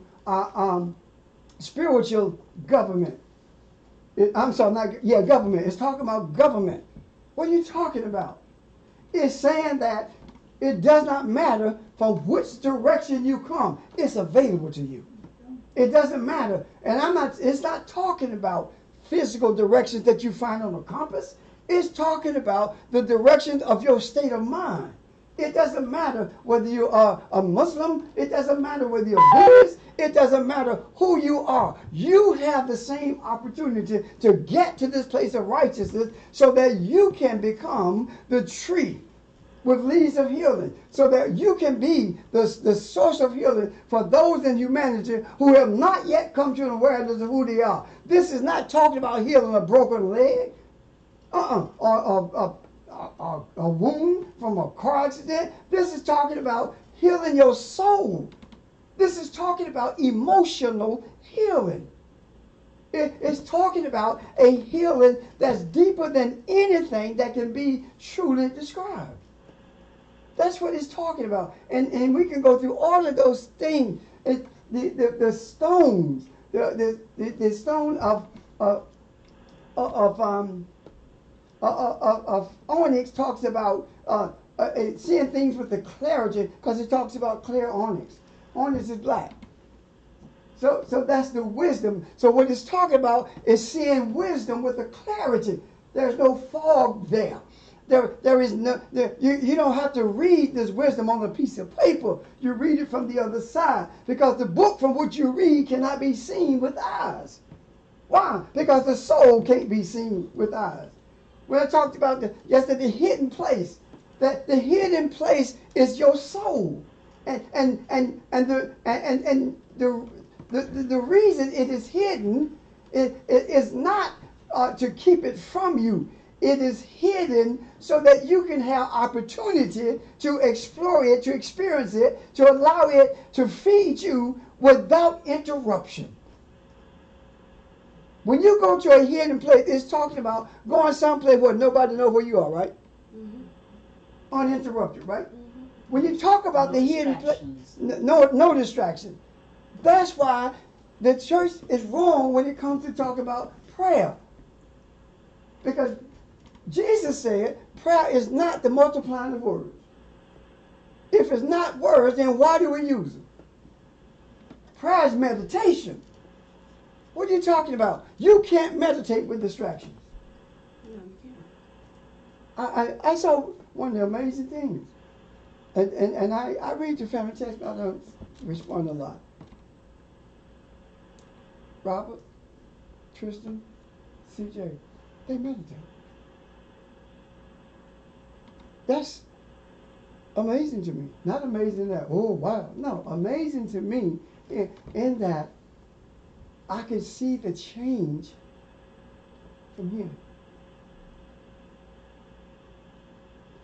spiritual government. Government. It's talking about government. What are you talking about? It's saying that it does not matter from which direction you come. It's available to you. It doesn't matter. And it's not talking about physical directions that you find on a compass. It's talking about the direction of your state of mind. It doesn't matter whether you are a Muslim. It doesn't matter whether you're Buddhist. It doesn't matter who you are. You have the same opportunity to get to this place of righteousness so that you can become the tree with leaves of healing, so that you can be the source of healing for those in humanity who have not yet come to an awareness of who they are. This is not talking about healing a broken leg, or a wound from a car accident. This is talking about healing your soul. This is talking about emotional healing. It's talking about a healing that's deeper than anything that can be truly described. That's what it's talking about. And we can go through all of those things. The stones, the stone of onyx talks about seeing things with the clarity, because it talks about clear onyx. Onyx is black. So that's the wisdom. So what it's talking about is seeing wisdom with the clarity. There's no fog there. There is no. You don't have to read this wisdom on a piece of paper. You read it from the other side, because the book from which you read cannot be seen with eyes. Why? Because the soul can't be seen with eyes. When I talked about the hidden place, that the hidden place is your soul, and the reason it is hidden is not to keep it from you. It is hidden so that you can have opportunity to explore it, to experience it, to allow it to feed you without interruption. When you go to a hidden place, it's talking about going someplace where nobody knows where you are, right? Mm-hmm. Uninterrupted, right? Mm-hmm. When you talk about the hidden place, no distraction. That's why the church is wrong when it comes to talk about prayer. Because Jesus said prayer is not the multiplying of words. If it's not words, then why do we use them? Prayer is meditation. What are you talking about? You can't meditate with distractions. No, you can't. I saw one of the amazing things. And I read the family text, but I don't respond a lot. Robert, Tristan, CJ, they meditate. That's amazing to me. Not amazing that, oh wow. No, amazing to me in that I could see the change from here.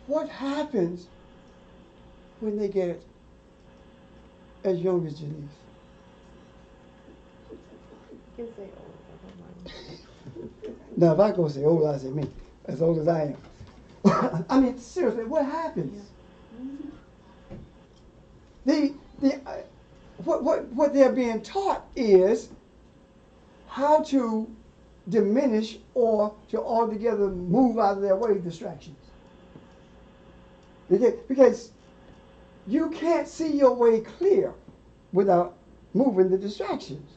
What happens when they get as young as Janice? You can say old, I don't mind. Now, if I go say old, I say me, as old as I am. I mean, seriously, what happens? What they're being taught is how to diminish or to altogether move out of their way distractions. Because you can't see your way clear without moving the distractions.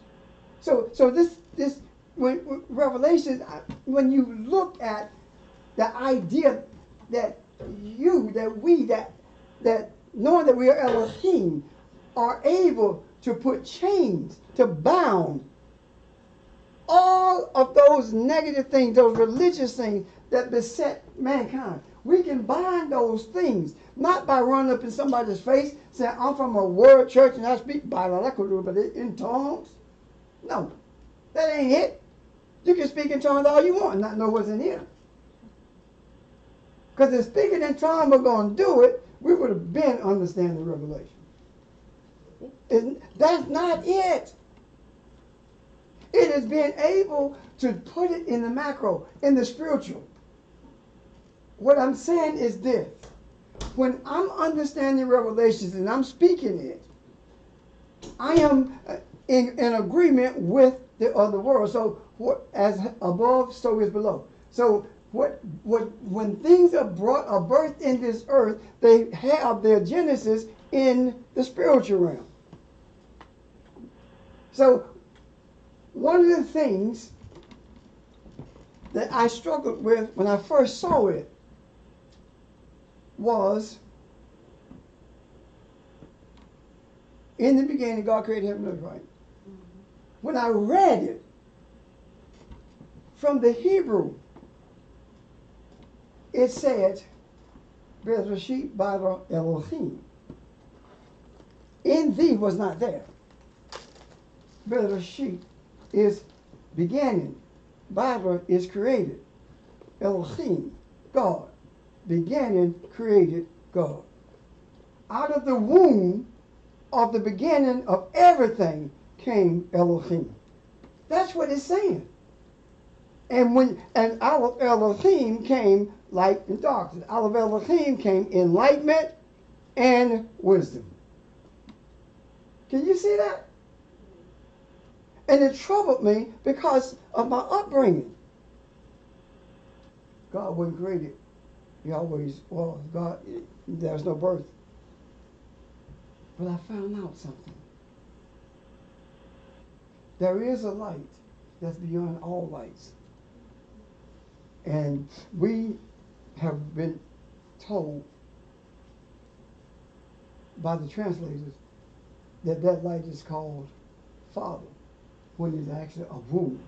So this when Revelation, when you look at the idea that knowing that we are Elohim, are able to put chains, to bound all of those negative things, those religious things that beset mankind. We can bind those things, not by running up in somebody's face saying, I'm from a word church and I speak Bible, but in tongues. No, that ain't it. You can speak in tongues all you want and not know what's in here. Because if speaking in tongues were going to do it, we would have been understanding Revelation. That's not it. It is being able to put it in the macro, in the spiritual. What I'm saying is this. When I'm understanding Revelations and I'm speaking it, I am in agreement with the other world. So what, as above, so is below. So when things are birthed in this earth, they have their genesis in the spiritual realm. So one of the things that I struggled with when I first saw it was, in the beginning, God created heaven and earth, right? When I read it from the Hebrew, it said, Bereshit bara Elohim. In thee was not there. Bereshit is beginning. Bara is created. Elohim, God. Beginning, created God. Out of the womb of the beginning of everything came Elohim. That's what it's saying. And out of Elohim came light and darkness. Out of Elohim came enlightenment and wisdom. Can you see that? And it troubled me because of my upbringing. God wasn't created. He always was. God, there's no birth. But I found out something. There is a light that's beyond all lights. And we have been told by the translators that that light is called Father, when it's actually a womb.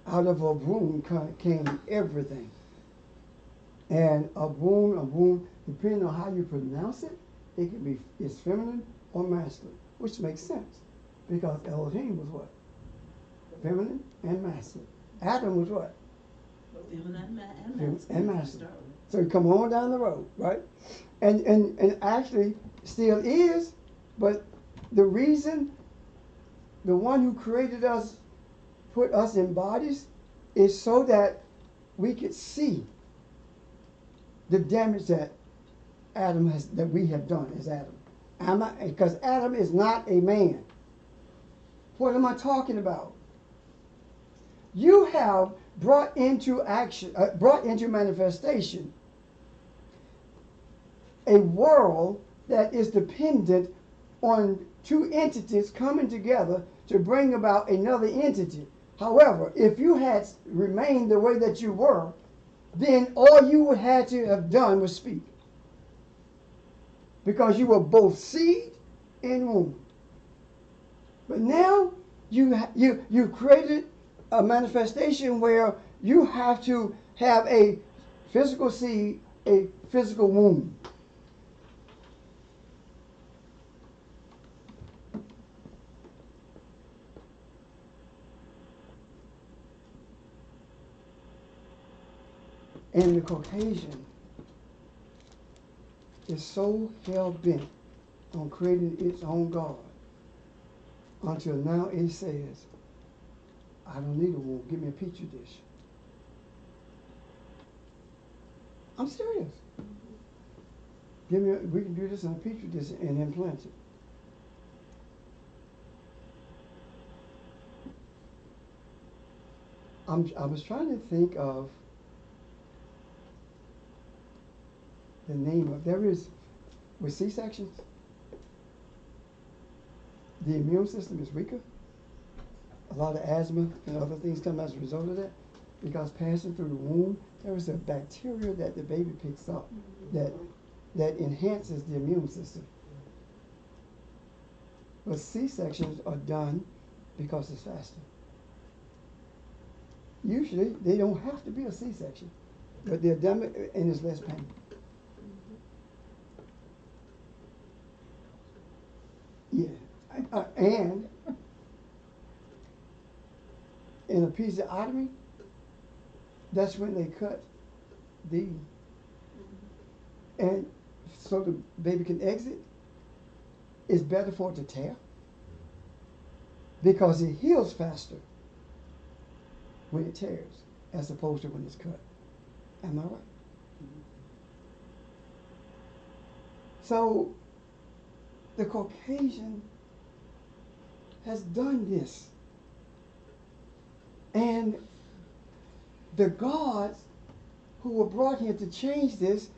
Out of a womb came everything. And a womb, depending on how you pronounce it, it can be, it's feminine or masculine, which makes sense. Because Elohim was what? Feminine and masculine. Adam was what? Feminine and masculine. So you come on down the road, right? And actually still is, but the reason the one who created us put us in bodies is so that we could see the damage that that we have done as Adam. Because Adam is not a man. What am I talking about? You have brought into action, brought into manifestation a world that is dependent on two entities coming together to bring about another entity. However, if you had remained the way that you were, then all you would have to have done was speak. Because you were both seed and womb. But now you created a manifestation where you have to have a physical seed a physical wound. And the Caucasian is so hell-bent on creating its own God until now it says, I don't need a wound, give me a petri dish. I'm serious. We can do this in a petri dish and implant it. I was trying to think of the name of, there is, with C-sections, the immune system is weaker. A lot of asthma and other things come as a result of that, because passing through the womb, there is a bacteria that the baby picks up that enhances the immune system. But C-sections are done because it's faster. Usually, they don't have to be a C-section, but they're done and it's less pain. Yeah, and in episiotomy, that's when they cut the, and so the baby can exit. It's better for it to tear because it heals faster when it tears as opposed to when it's cut. Am I right? So the Caucasian has done this. And the gods who were brought here to change this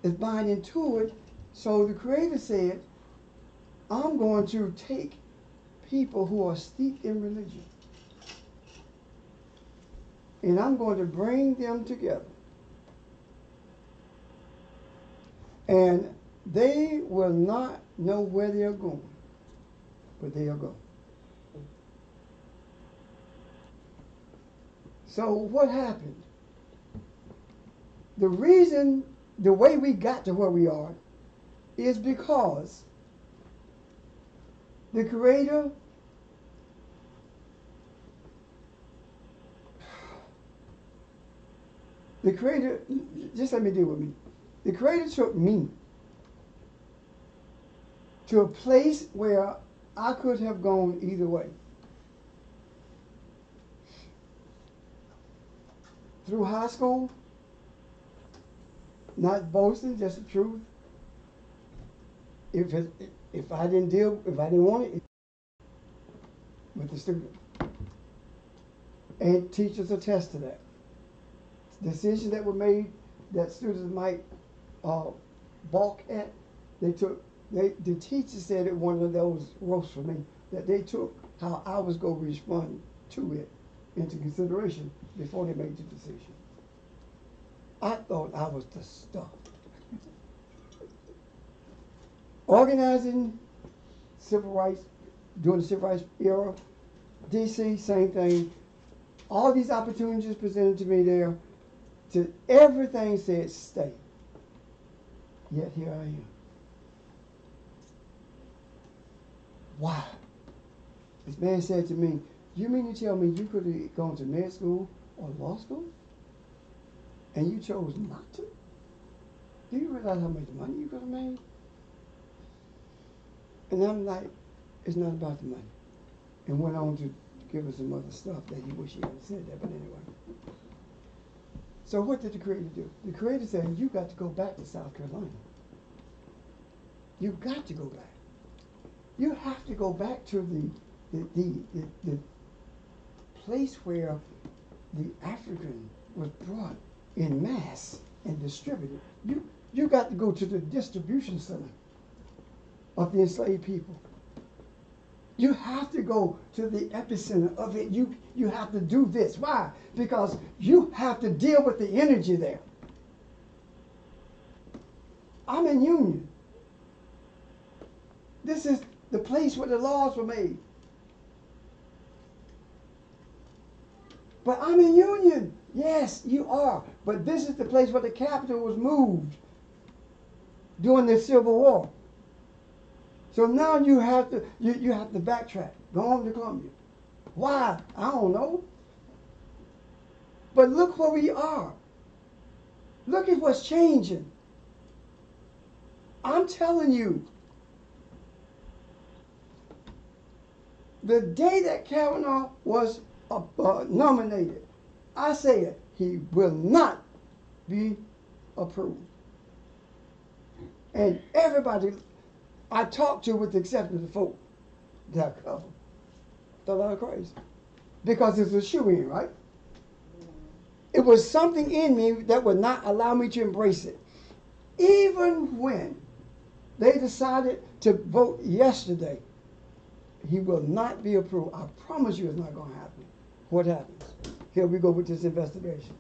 is buying into it. So the Creator said, I'm going to take people who are steeped in religion and I'm going to bring them together. And they will not know where they are going, but they'll go. So what happened? The reason, the way we got to where we are is because the Creator just let me deal with me. The Creator took me to a place where I could have gone either way. Through high school, not boasting, just the truth. If I didn't want it with the student. And teachers attest to that. Decisions that were made that students might balk at, the teacher said it one of those roasts for me, that they took how I was going to respond to it into consideration before they made the decision. I thought I was the stuff. Organizing civil rights, during the civil rights era, DC, same thing. All these opportunities presented to me there, to everything said stay. Yet here I am. Why? This man said to me, you mean to tell me you could have gone to med school or law school and you chose not to? Do you realize how much money you could have made? And I'm like, it's not about the money. And went on to give us some other stuff that he wish he hadn't said that, but anyway. So what did the Creator do? The Creator said, you got to go back to South Carolina. You got to go back. You have to go back to the place where the African was brought in mass and distributed. You got to go to the distribution center of the enslaved people. You have to go to the epicenter of it. You have to do this. Why? Because you have to deal with the energy there. I'm in Union. This is the place where the laws were made. But I'm in Union. Yes, you are. But But this is the place where the capital was moved during the Civil War. So now you have to backtrack. Go on to Columbia. Why? I don't know. But look where we are. Look at what's changing. I'm telling you, the day that Kavanaugh was nominated, I said he will not be approved. And everybody I talked to, with the exception of the folk that cover, thought I was crazy. Because it's a shoe-in, right? It was something in me that would not allow me to embrace it. Even when they decided to vote yesterday, he will not be approved. I promise you it's not going to happen. What happens? Here we go with this investigation.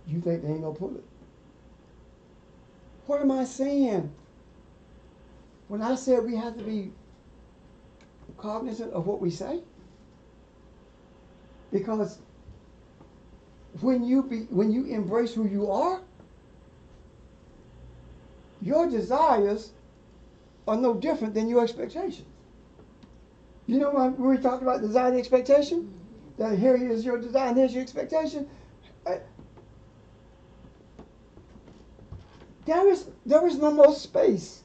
You think they ain't going to pull it? What am I saying? When I said we have to be cognizant of what we say? Because when you embrace who you are, your desires are no different than your expectations. You know when we talked about desire and expectation? That here is your desire and here's your expectation. There is no more space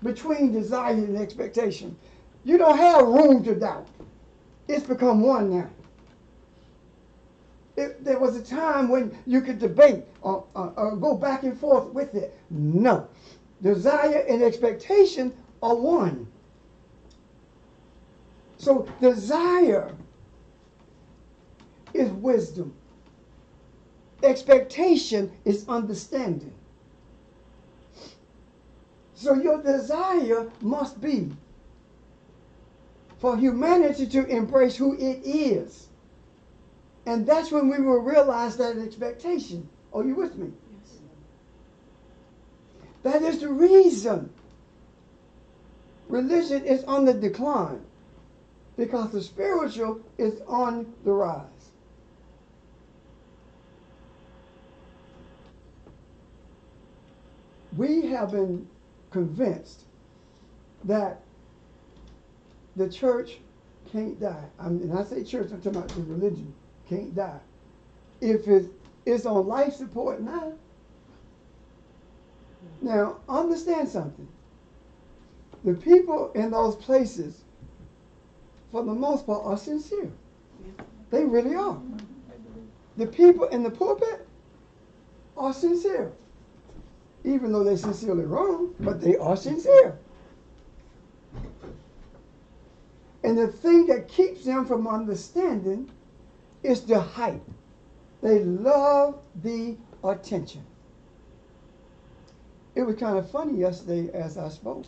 between desire and expectation. You don't have room to doubt. It's become one now. There was a time when you could debate or go back and forth with it. No. Desire and expectation are one. So desire is wisdom. Expectation is understanding. So your desire must be for humanity to embrace who it is. And that's when we will realize that expectation. Are you with me? Yes. That is the reason religion is on the decline. Because the spiritual is on the rise. We have been convinced that the church can't die. And I say church, I'm talking about the religion can't die. If it's on life support now. Now, understand something. The people in those places, for the most part, are sincere. Yeah. They really are. The people in the pulpit are sincere. Even though they're sincerely wrong, but they are sincere. And the thing that keeps them from understanding is the hype. They love the attention. It was kind of funny yesterday as I spoke.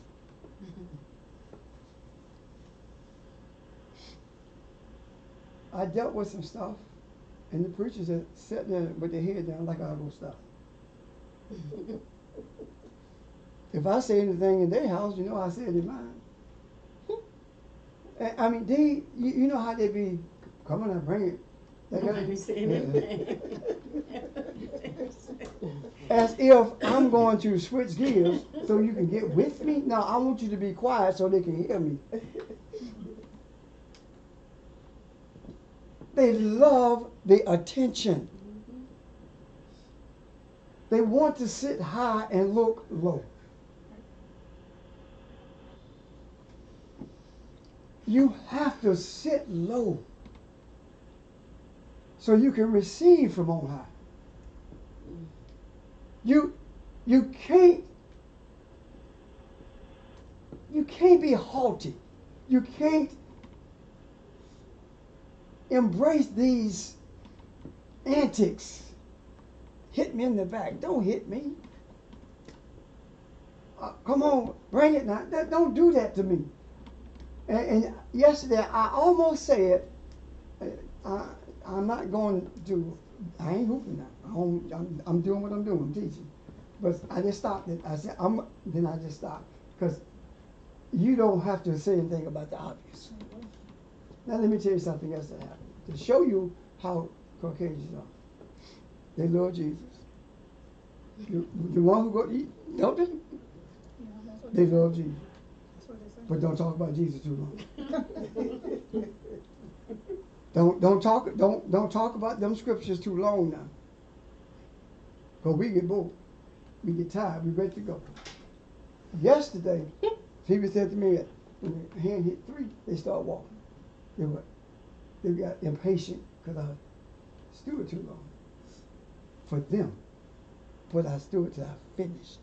I dealt with some stuff, and the preachers had sat there with their head down like I was going to stop. If I say anything in their house, you know I said it in mine. I mean, you know how they be, come on now, bring it. Nobody be saying anything. As if I'm going to switch gears so you can get with me. No, I want you to be quiet so they can hear me. They love the attention. They want to sit high and look low. You have to sit low so you can receive from on high. You can't be haughty. You can't embrace these antics. Hit me in the back. Don't hit me. Come on, bring it now. Don't do that to me. And yesterday I almost said, I'm not going to, I ain't hooping now. I'm doing what I'm doing, I'm teaching. But I just stopped it. I said, then I just stopped. Because you don't have to say anything about the obvious. Now let me tell you something else that happened. To show you how Caucasians are. They love Jesus. The one who go eat, don't they? Yeah, that's what They say. love Jesus. That's what they say. But don't talk about Jesus too long. Don't talk about them scriptures too long now. Cause we get bored. We get tired. We ready to go. Yesterday, people said to me, when the hand hit 3, they start walking. They got impatient because I stood too long. For them. But I stood till I finished.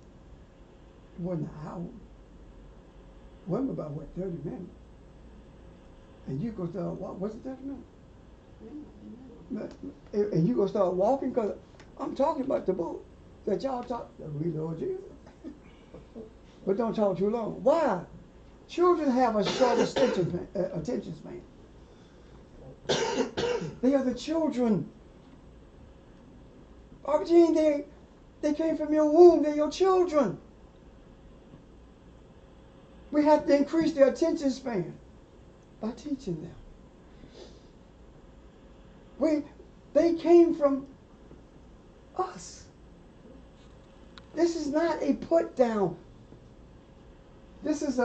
It wasn't an hour. It wasn't about 30 minutes. And you go start walking. What's it 30 minutes? And you gonna start walking because I'm talking about the book that y'all talk. That we know Jesus. But don't talk too long. Why? Children have a short attention span. They are the children. Barbara Jean, they came from your womb. They're your children. We have to increase their attention span by teaching them. They came from us. This is not a put down. This is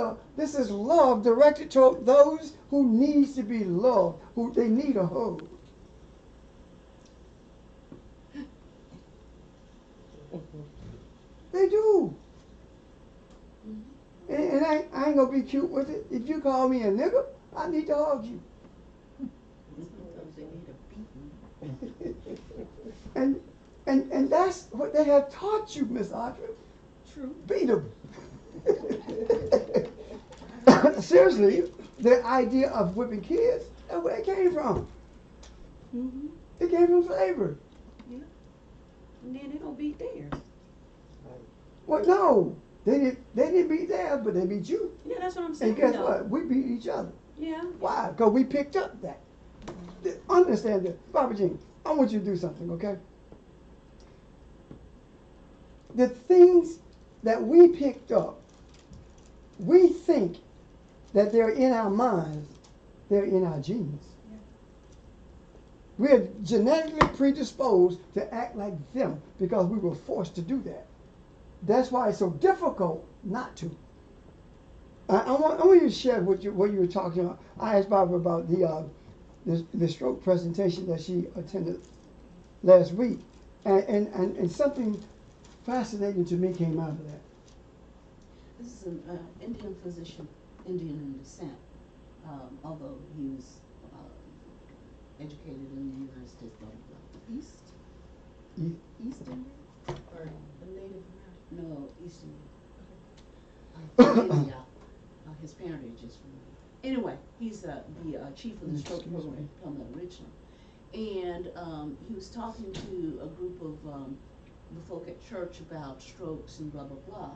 love directed toward those who needs to be loved, who they need a hug. They do. And I ain't gonna be cute with it. If you call me a nigga, I need to hug you. Sometimes they need a beating. And that's what they have taught you, Miss Audrey. True. Beat them. Seriously, the idea of whipping kids, that's where it came from. Mm-hmm. It came from slavery. Yeah. And then they don't beat theirs. Well, no, they didn't beat theirs, but they beat you. Yeah, that's what I'm saying. And guess though. what? We beat each other. Yeah. Why? Because we picked up that. Understand that. Barbara Jean, I want you to do something, okay? The things that we picked up, we think that they're in our minds, they're in our genes. Yeah. We're genetically predisposed to act like them because we were forced to do that. That's why it's so difficult not to. I want you to share what you were talking about. I asked Barbara about the stroke presentation that she attended last week, and something fascinating to me came out of that. This is an Indian physician, Indian in descent, although he was educated in the United States, blah, blah, blah. Eastern or the Native American? No, Eastern. From India. His parentage is from India. Anyway, he's the chief of the stroke program at Plymouth originally. And he was talking to a group of the folk at church about strokes and blah, blah, blah.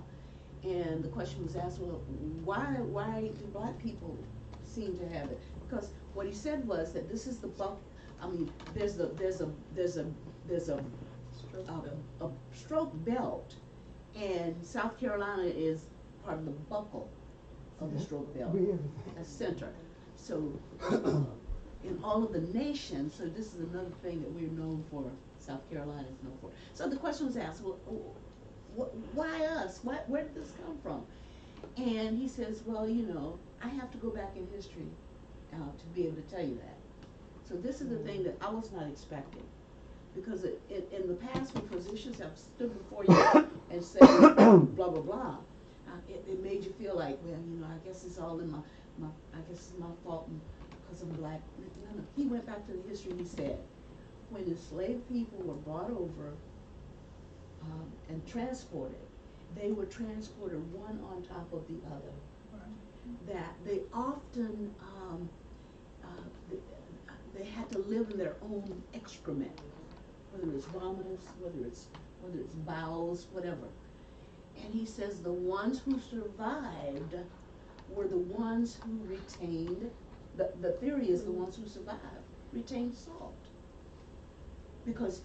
And the question was asked, well, why do black people seem to have it? Because what he said was that this is the there's a stroke belt, and South Carolina is part of the buckle of the stroke belt, a center. So in all of the nations, so this is another thing that we're known for, South Carolina is known for. So the question was asked, well, why us? Where did this come from? And he says, well, I have to go back in history to be able to tell you that. So this is the thing that I was not expecting. Because in the past, when physicians have stood before you and said, blah, blah, blah, it made you feel like, well, I guess it's all in I guess it's my fault because I'm black. No. He went back to the history. He said, when enslaved people were brought over and transported, they were transported one on top of the other. Right. That they often they had to live in their own excrement, whether it's vomitus, whether it's bowels, whatever. And he says the ones who survived were the ones who retained, the theory is the ones who survived retained salt. Because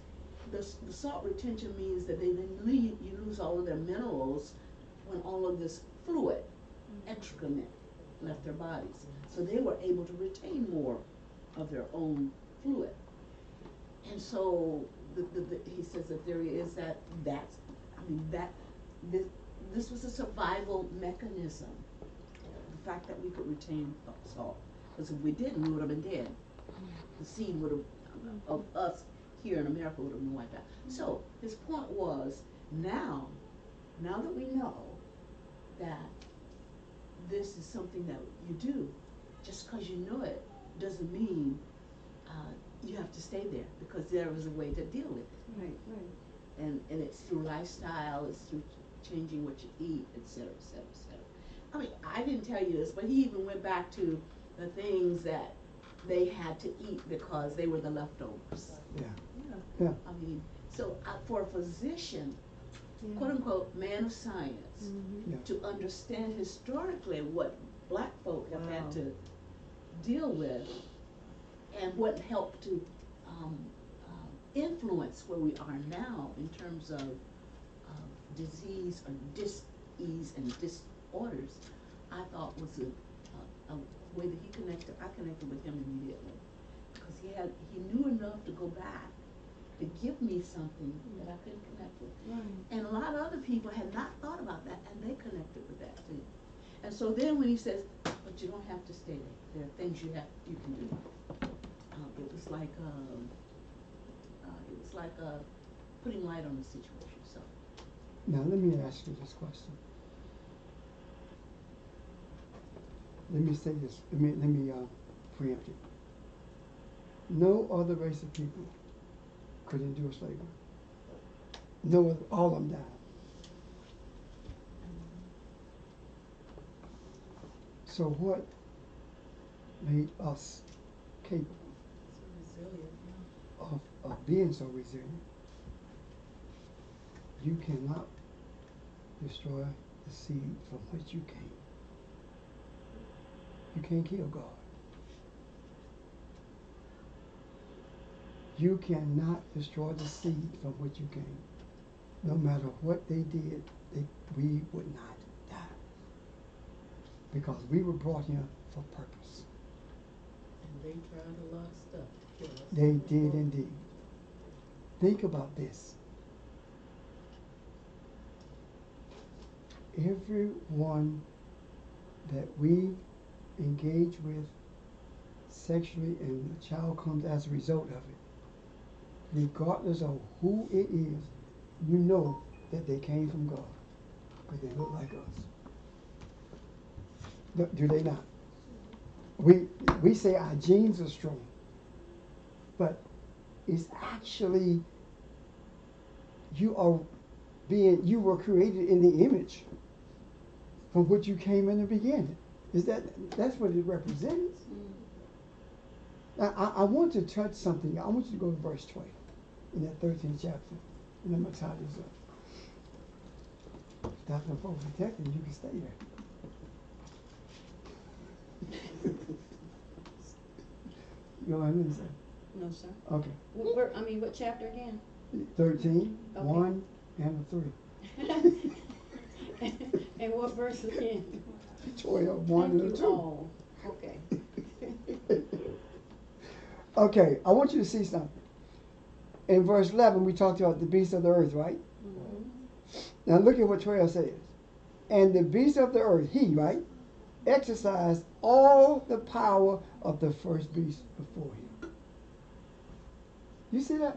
the salt retention means that you lose all of their minerals when all of this fluid, excrement, left their bodies. So they were able to retain more of their own fluid. And so he says that there is that's, I mean, this was a survival mechanism. The fact that we could retain salt, because if we didn't, we would have been dead. The seed would have, of us here in America would have been wiped out. So his point was, now that we know that this is something that you do, just because you know it doesn't mean you have to stay there, because there is a way to deal with it. Right, right. And it's through lifestyle, it's through changing what you eat, et cetera, et cetera, et cetera. I mean, I didn't tell you this, but he even went back to the things that they had to eat because they were the leftovers. Yeah. Yeah. Yeah. I mean, so for a physician, Yeah. quote unquote, man of science, Mhm. Yeah. to understand historically what black folk have had Wow. to deal with and what helped to influence where we are now in terms of disease or dis-ease and disorders, I thought was a way that I connected with him immediately. Because he knew enough to go back to give me something that I couldn't connect with. Right. And a lot of other people had not thought about that, and they connected with that too. And so then when he says, but you don't have to stay there. There are things you can do. It was like putting light on the situation. So Now let me ask you this question. Let me say this. Let me preempt it. No other race of people could endure slavery. No other, all of them died. So what made us capable So resilient, yeah. of being so resilient? You cannot destroy the seed from which you came. You can't kill God. You cannot destroy the seed from which you came. No matter what they did, we would not die. Because we were brought here for purpose. And they tried a lot of stuff to kill us. They did indeed. Think about this. Everyone that we engage with sexually and the child comes as a result of it, regardless of who it is, you know that they came from God because they look like us. Do they not? We say our genes are strong, but it's actually you were created in the image from which you came in the beginning. That's what it represents? Now, I want to touch something. I want you to go to verse 12 in that 13th chapter. And I'm going to tie this up. If that's not for protecting, you can stay there. You know what I'm saying? No, sir. Okay. What chapter again? 13, Okay. 1, and 3. And what verse again? 12, 1, Thank and you 2. all. Okay. Okay, I want you to see something. In verse 11, we talked about the beasts of the earth, right? Mhm. Now look at what 12 says. And the beasts of the earth, right, exercised all the power of the first beast before him. You see that?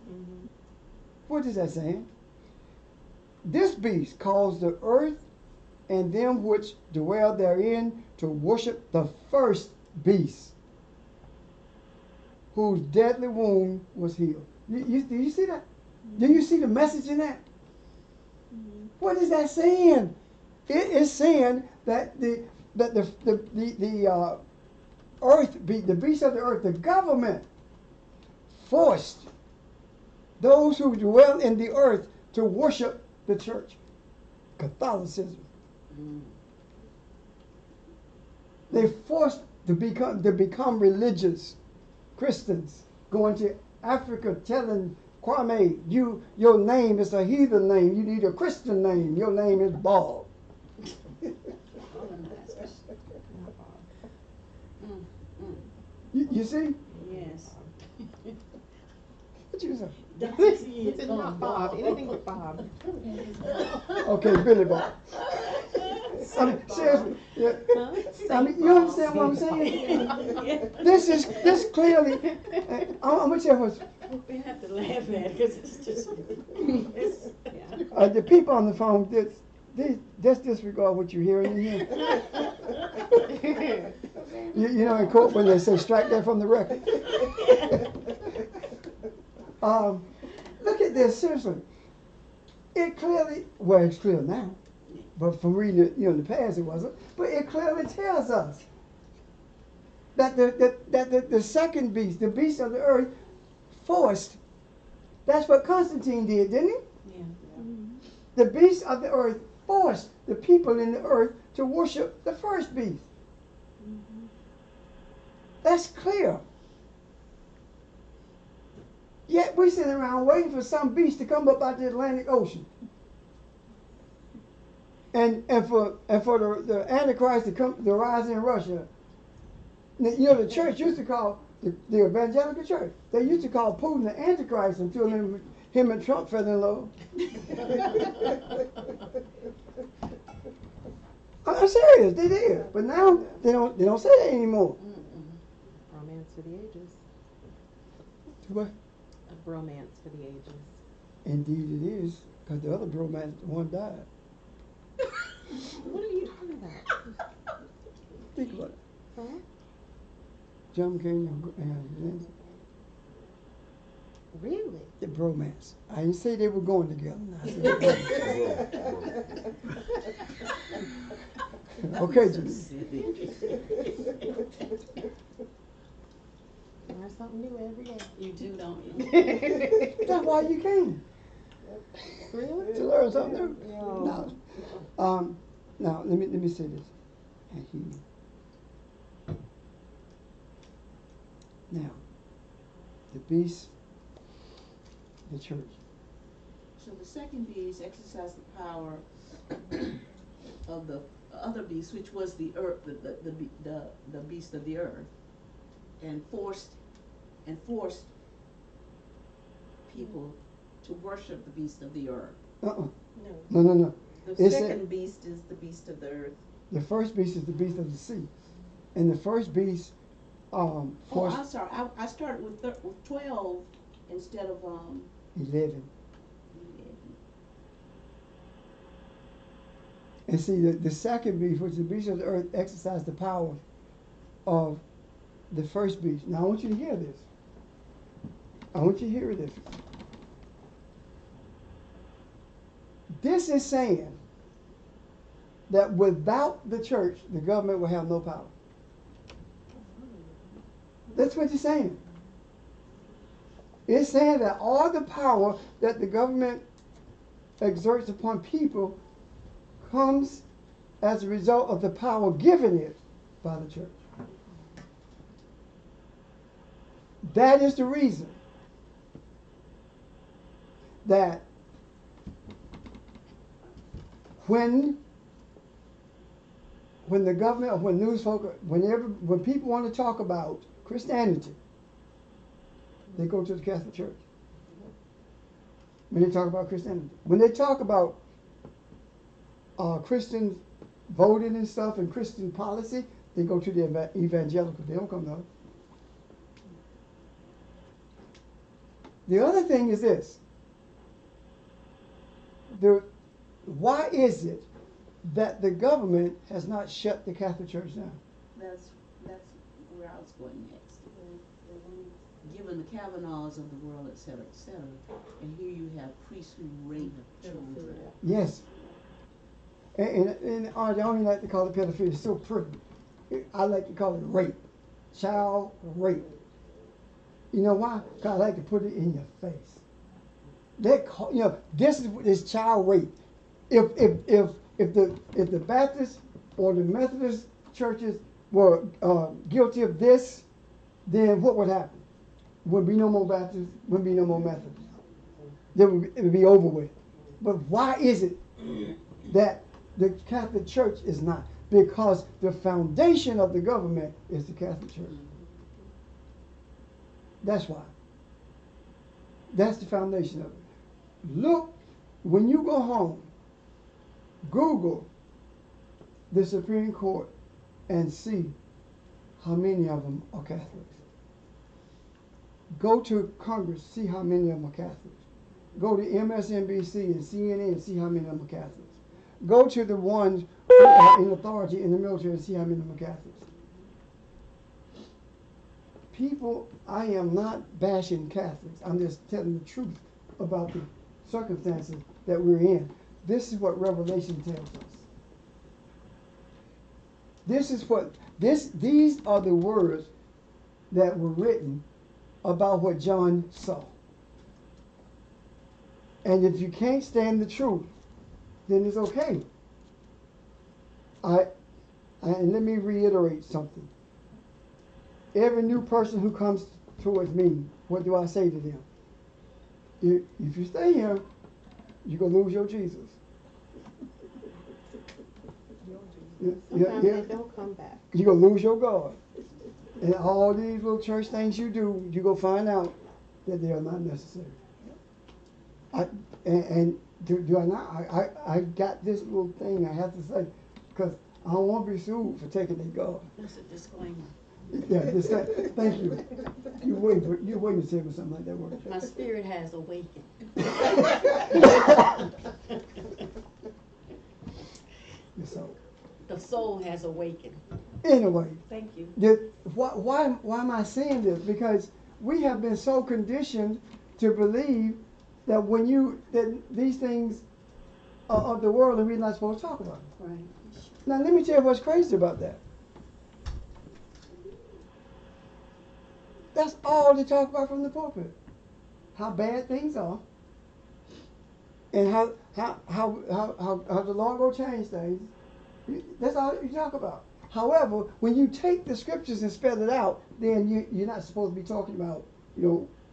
Mhm. What is that saying? This beast caused the earth and them which dwell therein to worship the first beast, whose deadly wound was healed. Do you see that? Do you see the message in that? Mhm. What is that saying? It is saying that the earth, the beasts of the earth, the government forced those who dwell in the earth to worship the church, Catholicism. They forced to become religious Christians, going to Africa telling Kwame, your name is a heathen name. You need a Christian name. Your name is Bob. You see? Yes. What you say? He said not Bob, anything but Bob. Okay, Billy Bob. I mean, seriously, yeah. I mean, you understand what I'm saying? This clearly, I'm gonna tell you what, We have to laugh at it because it's just, the people on the phone, they just disregard what you're hearing in here. You know in court when they say strike that from the record. Look at this, seriously. It clearly, well, it's clear now, but from reading it, in the past it wasn't. But it clearly tells us that the second beast, the beast of the earth, forced. That's what Constantine did, didn't he? Yeah. The beast of the earth forced the people in the earth to worship the first beast. That's clear. Yet we sitting around waiting for some beast to come up out the Atlantic Ocean. And for the Antichrist to rise in Russia. The church used to call the evangelical church. They used to call Putin the Antichrist until him and Trump fell in love. I'm serious, they did. But now they don't say that anymore. Bromance for the ages. What? A bromance for the ages. Indeed it is, because the other bromance, one died. What are you talking about? Think about it. Huh? John McCain and Nancy. Really? The bromance. I didn't say they were going together. I said bromance. Okay, Jimmy. Learn something new every day. You do, don't you? That's why you came. Really? To learn something new. No. Now let me say this. Now, the beast, the church. So the second beast exercised the power of the other beast, which was the earth, the beast of the earth, and forced people to worship the beast of the earth. No. The It second said- beast is the beast of the earth. The first beast is the beast of the sea, and the first beast, Oh, forced I'm sorry. I started with 12 instead of 11. 11. And see, the second beast, which is the beast of the earth, exercised the power of the first beast. Now I want you to hear this. I want you to hear this. This is saying that without the church, the government will have no power. That's what it's saying. It's saying that all the power that the government exerts upon people comes as a result of the power given it by the church. That is the reason that when the government or when news folk, when people want to talk about Christianity, they go to the Catholic Church. When they talk about Christianity, when they talk about Christian voting and stuff and Christian policy, they go to the evangelical. They don't come to us. The other thing is this. Why is it that the government has not shut the Catholic Church down? That's where I was going next. Given the Kavanaughs of the world, et cetera, and here you have priests who rape children. Yes. And I only like to call it pedophilia. It's so pretty. I like to call it rape. Child rape. You know why? Because I like to put it in your face. This is child rape. If the Baptist or the Methodist churches were guilty of this, then what would happen? Would be no more Baptists, would be no more Methodists. Then it would be over with. But why is it that the Catholic Church is not? Because the foundation of the government is the Catholic Church. That's why. That's the foundation of it. Look, when you go home, Google the Supreme Court and see how many of them are Catholics. Go to Congress, see how many of them are Catholics. Go to MSNBC and CNN and see how many of them are Catholics. Go to the ones who are in authority in the military and see how many of them are Catholics. People, I am not bashing Catholics. I'm just telling the truth about the circumstances that we're in. This is what Revelation tells us. These are the words that were written about what John saw. And if you can't stand the truth, then it's okay. And let me reiterate something. Every new person who comes towards me, what do I say to them? If you stay here, you're going to lose your Jesus. Sometimes they don't come back. You're going to lose your God. And all these little church things you do, you're going to find out that they are not necessary. Do I not? I got this little thing I have to say, because I don't want to be sued for taking their God. That's a disclaimer. Yeah, thank you. You're waiting to tell me something like that, weren't you? My spirit has awakened. So, The soul has awakened. anyway, Thank you. why am I saying this? Because we have been so conditioned to believe that that these things are of the world and we're not supposed to talk about them. Right. Now let me tell you what's crazy about that. That's all they talk about from the pulpit. How bad things are. And how the Lord will change things. That's all you talk about. However, when you take the scriptures and spell it out, then you're not supposed to be talking about,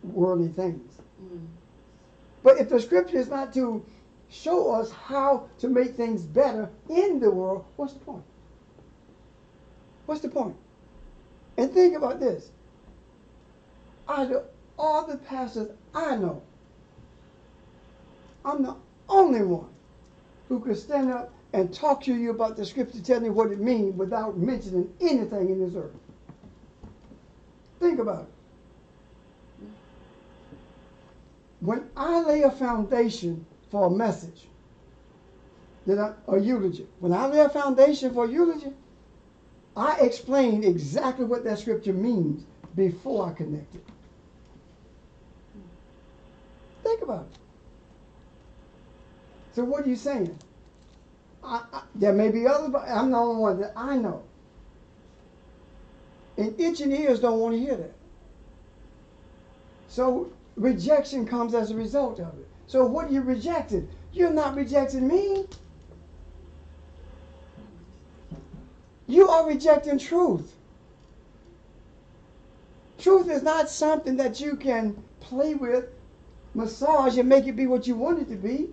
worldly things. Mm. But if the scripture is not to show us how to make things better in the world, what's the point? What's the point? And think about this. Out of all the pastors I know, I'm the only one who could stand up and talk to you about the scripture, telling you what it means without mentioning anything in this earth. Think about it. When I lay a foundation for a message, a eulogy, when I lay a foundation for a eulogy, I explain exactly what that scripture means before I connect it. Think about it. So what are you saying? There may be others, but I'm the only one that I know. And itching ears don't want to hear that. So rejection comes as a result of it. So what are you rejecting? You're not rejecting me. You are rejecting truth. Truth is not something that you can play with, massage, and make it be what you want it to be.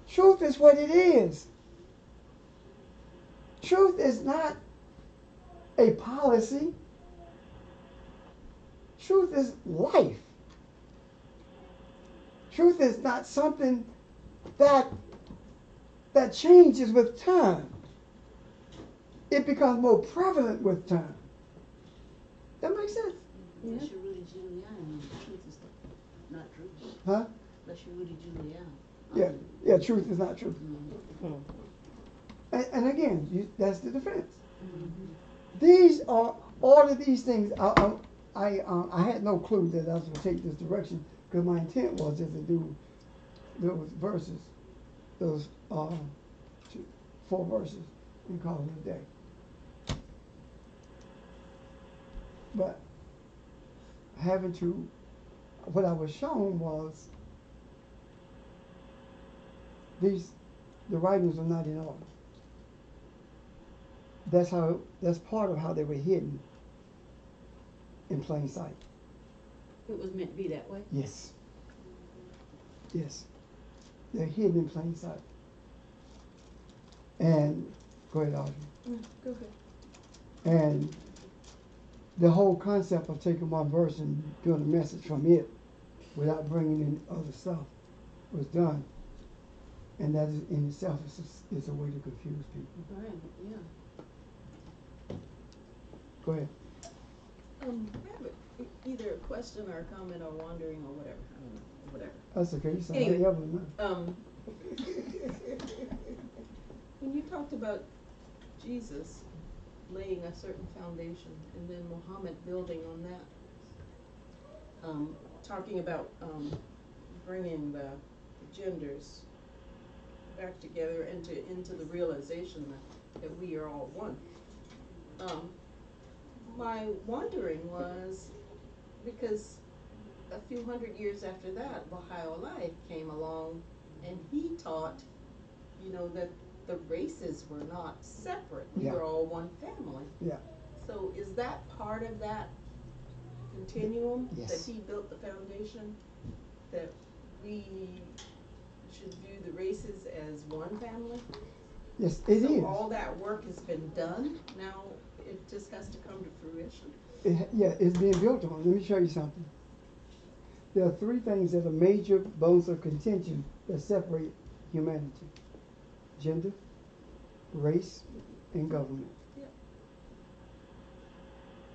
Truth is what it is. Truth is not a policy. Truth is life. Truth is not something that changes with time. It becomes more prevalent with time. That makes sense? Yeah. Unless you're Rudy Giuliani, the truth is not true. Huh? Unless you're Rudy Giuliani. Yeah, truth is not true. Mm-hmm. And again, that's the defense. Mm-hmm. These are all of these things. I had no clue that I was going to take this direction because my intent was just to do those verses, those 4 verses, and call it a day. But what I was shown was the writings are not in order. That's part of how they were hidden in plain sight. It was meant to be that way? Yes. Yes. They're hidden in plain sight. And go ahead, Audrey. Go ahead. And the whole concept of taking one verse and doing a message from it without bringing in other stuff was done. And that is in itself is a way to confuse people. Right, yeah. Go ahead. I have either a question or a comment or wondering or whatever, I don't know, whatever. That's okay. You sound Anyway, like Evelyn now. When you talked about Jesus laying a certain foundation and then Muhammad building on that, talking about bringing the genders back together into the realization that we are all one. My wondering was, because a few hundred years after that, Baha'u'llah came along and he taught, that the races were not separate. We Yeah. were all one family. Yeah. So is that part of that continuum? Yes. That he built the foundation? That we should view the races as one family? Yes, it is. So all that work has been done, now it just has to come to fruition? Yeah, it's being built on. Let me show you something. There are three things that are major bones of contention that separate humanity: gender, race, and government. Yeah.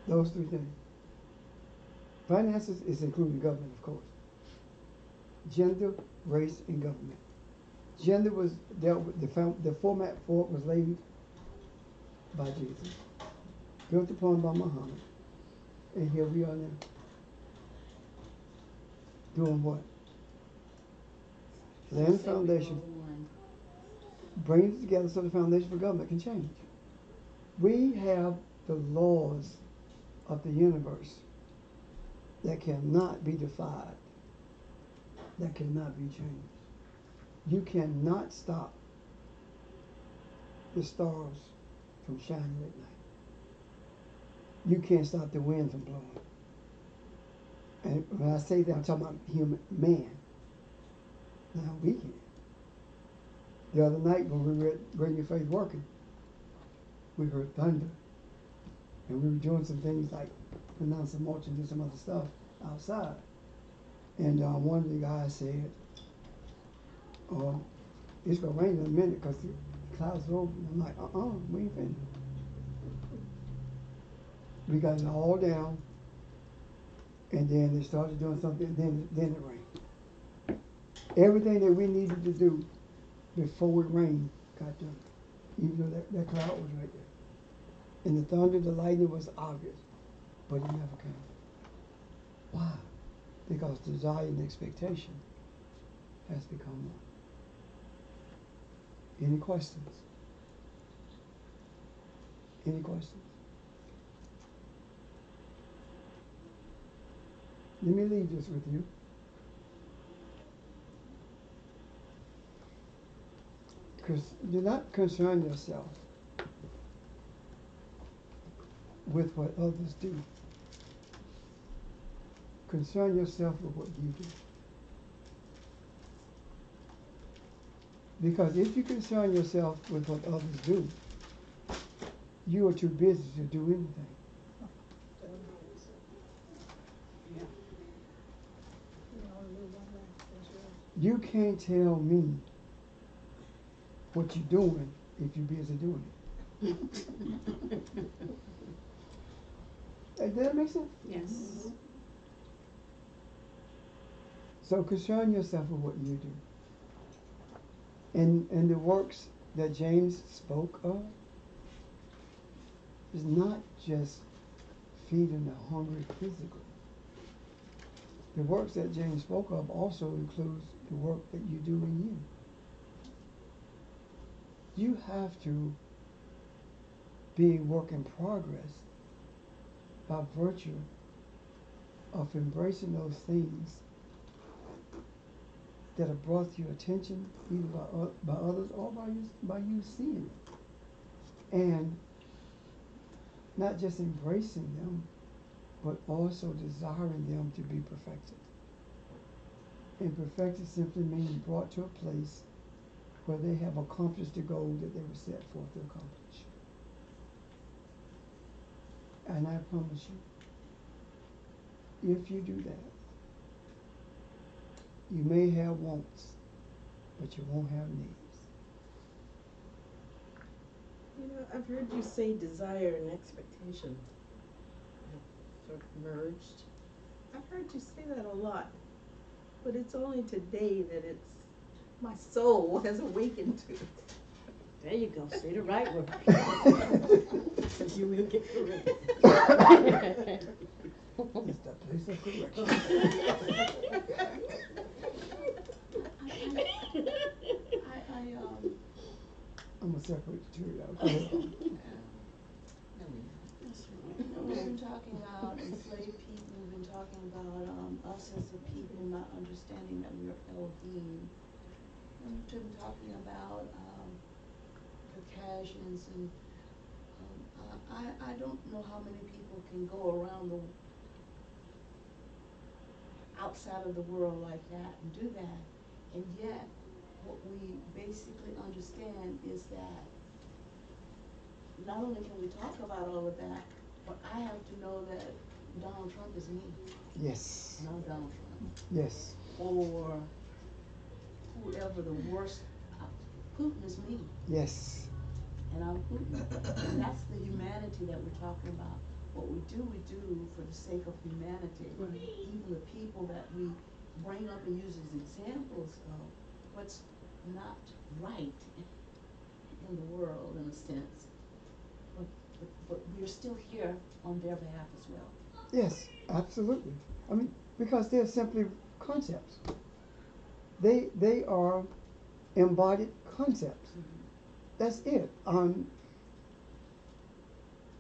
Those three things. Finances is including government, of course. Gender, race, and government. Gender was dealt with, the format for it was laid by Jesus, built upon by Muhammad, and here we are now. Doing what? Laying the Say we foundation, all one. bringing it together so the foundation for government can change. We have the laws of the universe that cannot be defied, that cannot be changed. You cannot stop the stars from shining at night. You can't stop the wind from blowing. And when I say that, I'm talking about man. Now we can. The other night when we were at Radio Faith working, we heard thunder. And we were doing some things like pronounce some mulch and do some other stuff outside. And one of the guys said, it's going to rain in a minute because the clouds are open. I'm like, we ain't finished. We got it all down. And then they started doing something, and then it rained. Everything that we needed to do before it rained got done. Even though that cloud was right there. And the thunder, the lightning was obvious, but it never came. Why? Because desire and expectation has become one. Any questions? Any questions? Let me leave this with you. Do not concern yourself with what others do. Concern yourself with what you do. Because if you concern yourself with what others do, you are too busy to do anything. You can't tell me what you're doing if you're busy doing it. Does that make sense? Yes. So concern yourself with what you do. And the works that James spoke of is not just feeding the hungry physically. The works that James spoke of also includes the work that you do in you. You have to be a work in progress by virtue of embracing those things that are brought to your attention either by others or by you seeing it. And not just embracing them, but also desiring them to be perfected. And perfected simply means brought to a place where they have accomplished the goal that they were set forth to accomplish. And I promise you, if you do that, You may have wants, but you won't have needs. You know, I've heard you say desire and expectation have sort of merged. I've heard you say that a lot, but it's only today that my soul has awakened to it. There you go, say the right word. You will get corrected. It's the place of correction. I'm gonna separate the two of y'all. We've been talking about enslaved people, we've been talking about us as a people not understanding that we are Elohim. And we've been talking about Caucasians and I don't know how many people can go around the outside of the world like that and do that. And yet, what we basically understand is that not only can we talk about all of that, but I have to know that Donald Trump is me, Yes. not Donald Trump. Yes. Or whoever the worst, Putin is me, Yes. and I'm Putin. And that's the humanity that we're talking about. What we do for the sake of humanity. Even the people that we bring up and use as examples of what's not right in the world, in a sense. But we're still here on their behalf as well. Yes, absolutely. I mean, because they're simply concepts. They are embodied concepts. That's it. Even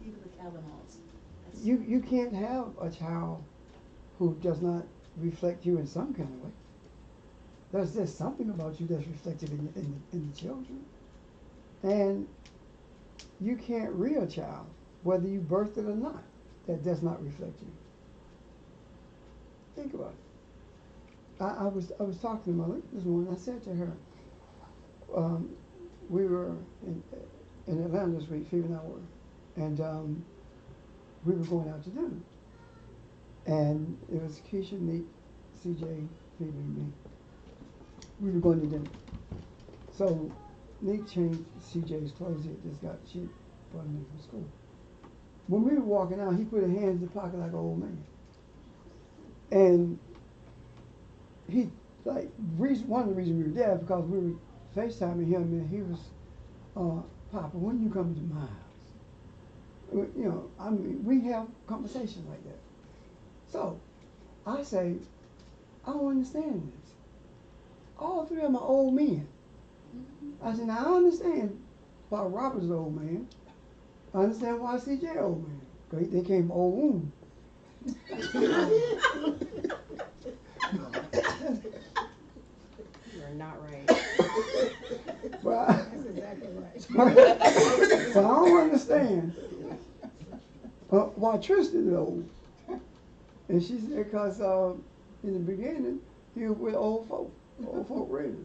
the Kavanaughs. You can't have a child who does not reflect you in some kind of way. There's something about you that's reflected in the children. And you can't rear a child, whether you birthed it or not, that does not reflect you. Think about it. I was talking to Malik this morning. I said to her, we were in Atlanta this week, Phoebe and I were, and we were going out to dinner. And it was Keisha, Neat, CJ, Phoebe, and me. We were going to dinner. So Neat changed CJ's clothes. She brought him in from school. When we were walking out, he put his hands in the pocket like an old man. And he, like, one of the reasons we were there because we were FaceTiming him, and he was, Papa, when you coming to my house? You know, I mean, we have conversations like that. So I say, I don't understand this. All three of them are old men. I said, now I understand why Robert's an old man. I understand why CJ old man. Because they came from old womb. You're not right. But That's exactly right. so I don't understand why Tristan is old. And she said, because in the beginning, he was with old folk radio.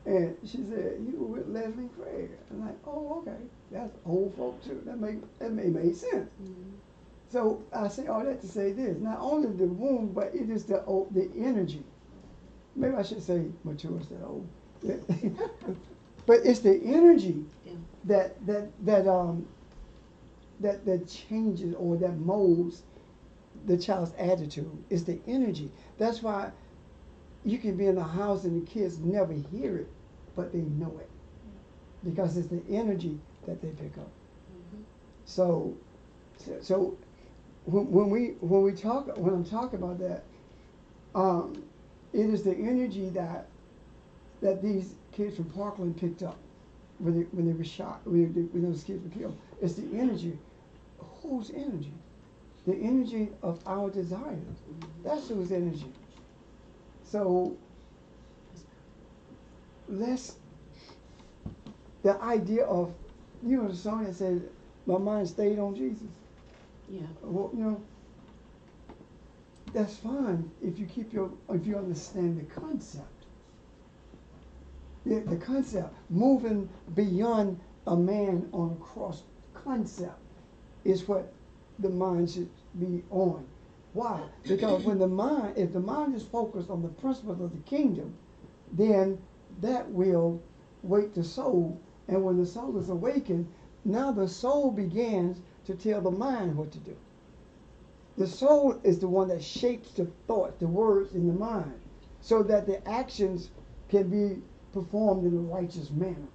And she said, he was with Leslie Craig. I'm like, oh, okay, that's old folk too. That made sense. So I say all that to say this: not only the womb, but it is the energy. Maybe I should say mature instead of old. But it's the energy that changes or that molds the child's attitude. It's the energy. That's why you can be in a house and the kids never hear it, but they know it because it's the energy that they pick up. So when I'm talking about that, it is the energy that these kids from Parkland picked up when they were shot, when those kids were killed. It's the energy. Whose energy? The energy of our desires. That's whose energy. So the idea of, you know, the song that says, my mind stayed on Jesus. Yeah. Well, you know, that's fine if you understand the concept. The concept, moving beyond a man on a cross concept, is what the mind should be on. Why? Because when if the mind is focused on the principles of the kingdom, then that will wake the soul. And when the soul is awakened, now the soul begins to tell the mind what to do. The soul is the one that shapes the thought, the words in the mind, so that the actions can be performed in a righteous manner.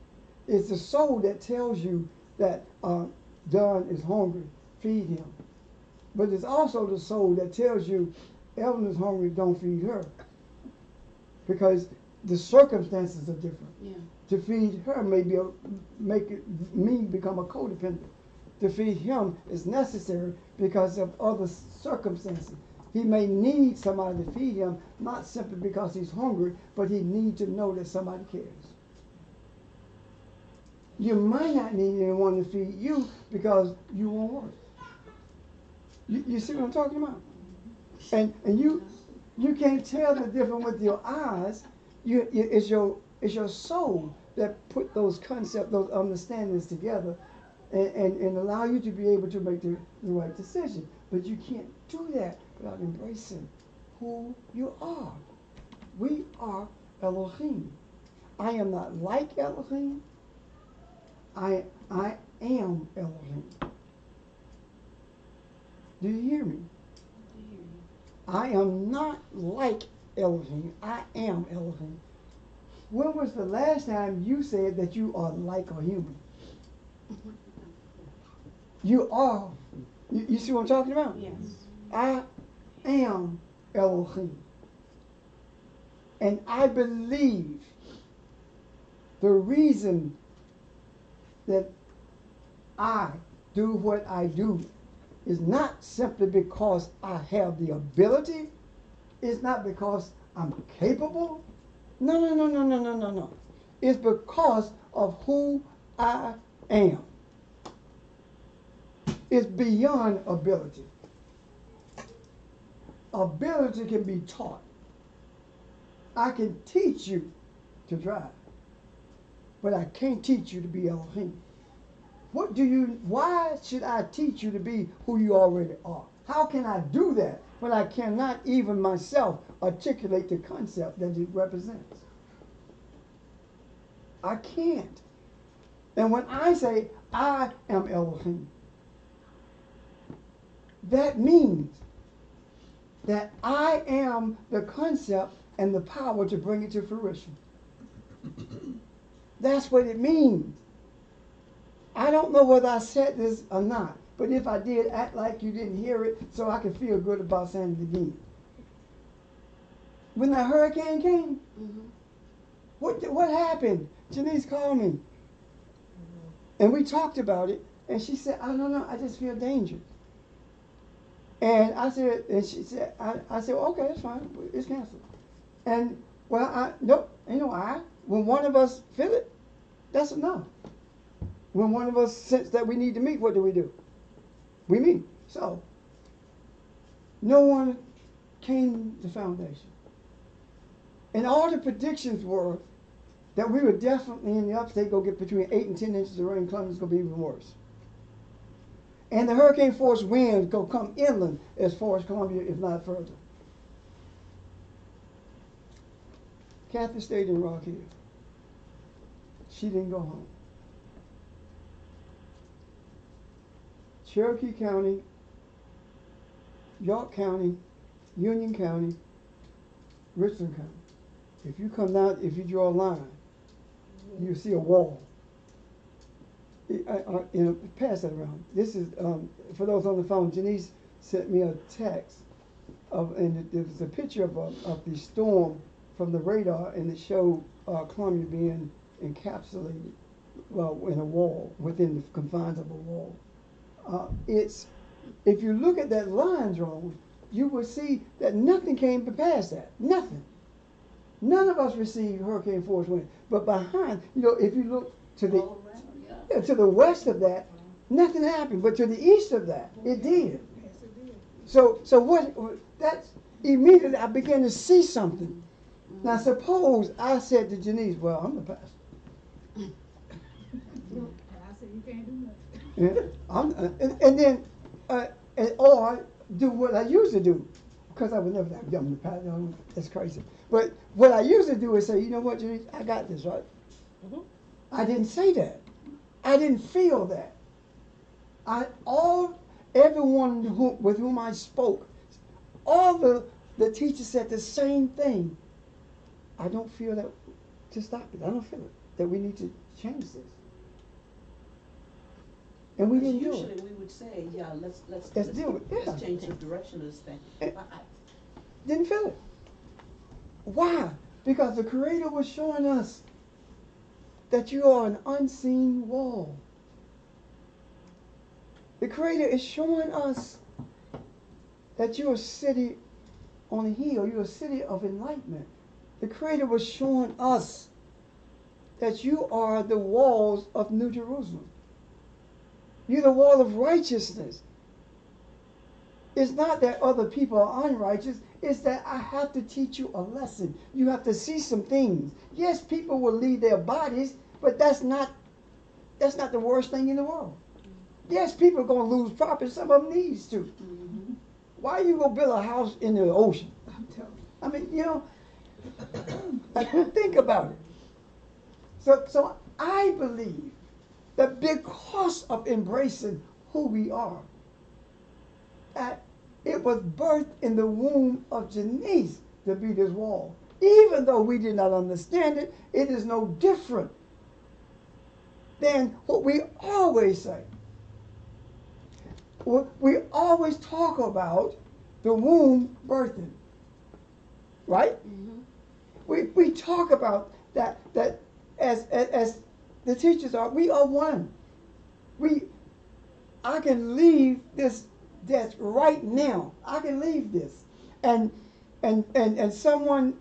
It's the soul that tells you that John is hungry, feed him. But it's also the soul that tells you Ellen is hungry, don't feed her. Because the circumstances are different. Yeah. To feed her may make me become a codependent. To feed him is necessary because of other circumstances. He may need somebody to feed him, not simply because he's hungry, but he needs to know that somebody cares. You might not need anyone to feed you because you won't work. You see what I'm talking about? And you can't tell the difference with your eyes. It's your soul that put those concepts, those understandings together and allow you to be able to make the right decision. But you can't do that without embracing who you are. We are Elohim. I am not like Elohim. I am Elohim. Do you hear me? I am not like Elohim. I am Elohim. When was the last time you said that you are like a human? You are. You see what I'm talking about? Yes. I am Elohim. And I believe the reason that I do what I do is not simply because I have the ability. It's not because I'm capable. No. It's because of who I am. It's beyond ability. Ability can be taught. I can teach you to drive, but I can't teach you to be Elohim. Why should I teach you to be who you already are? How can I do that when I cannot even myself articulate the concept that it represents? I can't. And when I say I am Elohim, that means that I am the concept and the power to bring it to fruition. That's what it means. I don't know whether I said this or not, but if I did, act like you didn't hear it so I can feel good about saying it again. When that hurricane came, what happened? Janice called me. And we talked about it, and she said, I don't know, I just feel danger. And I said, and she said, I said, well, okay, it's fine, it's canceled. And, well, nope, ain't no I. When one of us feel it, that's enough. When one of us sense that we need to meet, what do? We meet. So, no one came to foundation. And all the predictions were that we were definitely in the upstate going to get between 8 and 10 inches of rain. Clemson's going to be even worse. And the hurricane force winds go come inland as far as Columbia, if not further. Kathy stayed in Rock Hill. She didn't go home. Cherokee County, York County, Union County, Richland County. If you come down, if you draw a line, you see a wall. Pass that around. This is, for those on the phone, Janice sent me a text and there was a picture of the storm from the radar, and it showed Columbia being encapsulated, in a wall, within the confines of a wall. If you look at that line drawn, you will see that nothing came past that. Nothing. None of us received hurricane force wind. But behind, if you look to to the west of that, nothing happened. But to the east of that, it did. So that's immediately I began to see something. Now suppose I said to Janice, well, I'm the pastor. I said you can't do nothing. Yeah, or do what I used to do, because I would never have done the pattern. No, that's crazy. But what I used to do is say, you know what, Janice, I got this, right? Mhm. I didn't say that. I didn't feel that. Everyone with whom I spoke, all the teachers said the same thing. I don't feel that to stop it. I don't feel it that we need to change this. And we Because didn't do usually it. we would say, yeah, let's deal with it. let's change the direction of this thing. Eh. But Didn't feel it. Why? Because the Creator was showing us that you are an unseen wall. The Creator is showing us that you're a city on a hill. You're a city of enlightenment. The Creator was showing us that you are the walls of New Jerusalem. You're the wall of righteousness. It's not that other people are unrighteous. It's that I have to teach you a lesson. You have to see some things. Yes, people will leave their bodies, but that's not the worst thing in the world. Yes, people are going to lose property. Some of them needs to. mm-hmm. Why are you going to build a house in the ocean? I mean, you know, think about it. So I believe that because of embracing who we are, that it was birthed in the womb of Janice to be this wall. Even though we did not understand it, it is no different than what we always say. We always talk about the womb birthing, right? Mm-hmm. We talk about that as the teachers are, we are one. I can leave this desk right now. I can leave this, and someone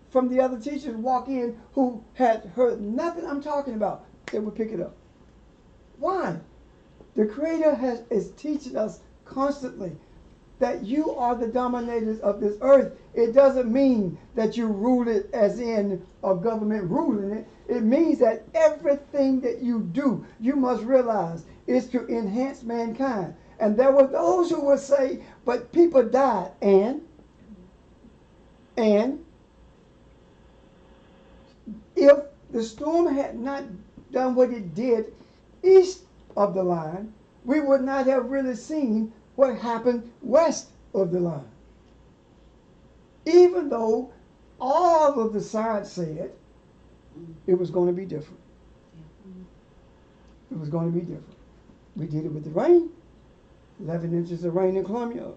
from the other teachers walk in who had heard nothing I'm talking about. They would pick it up. Why? The Creator is teaching us constantly that you are the dominators of this earth. It doesn't mean that you rule it as in a government ruling it. It means that everything that you do, you must realize is to enhance mankind. And there were those who would say, but people died. And if the storm had not done what it did east of the line, we would not have really seen what happened west of the line. Even though all of the science said it was going to be different. It was going to be different. We did it with the rain. 11 inches of rain in Columbia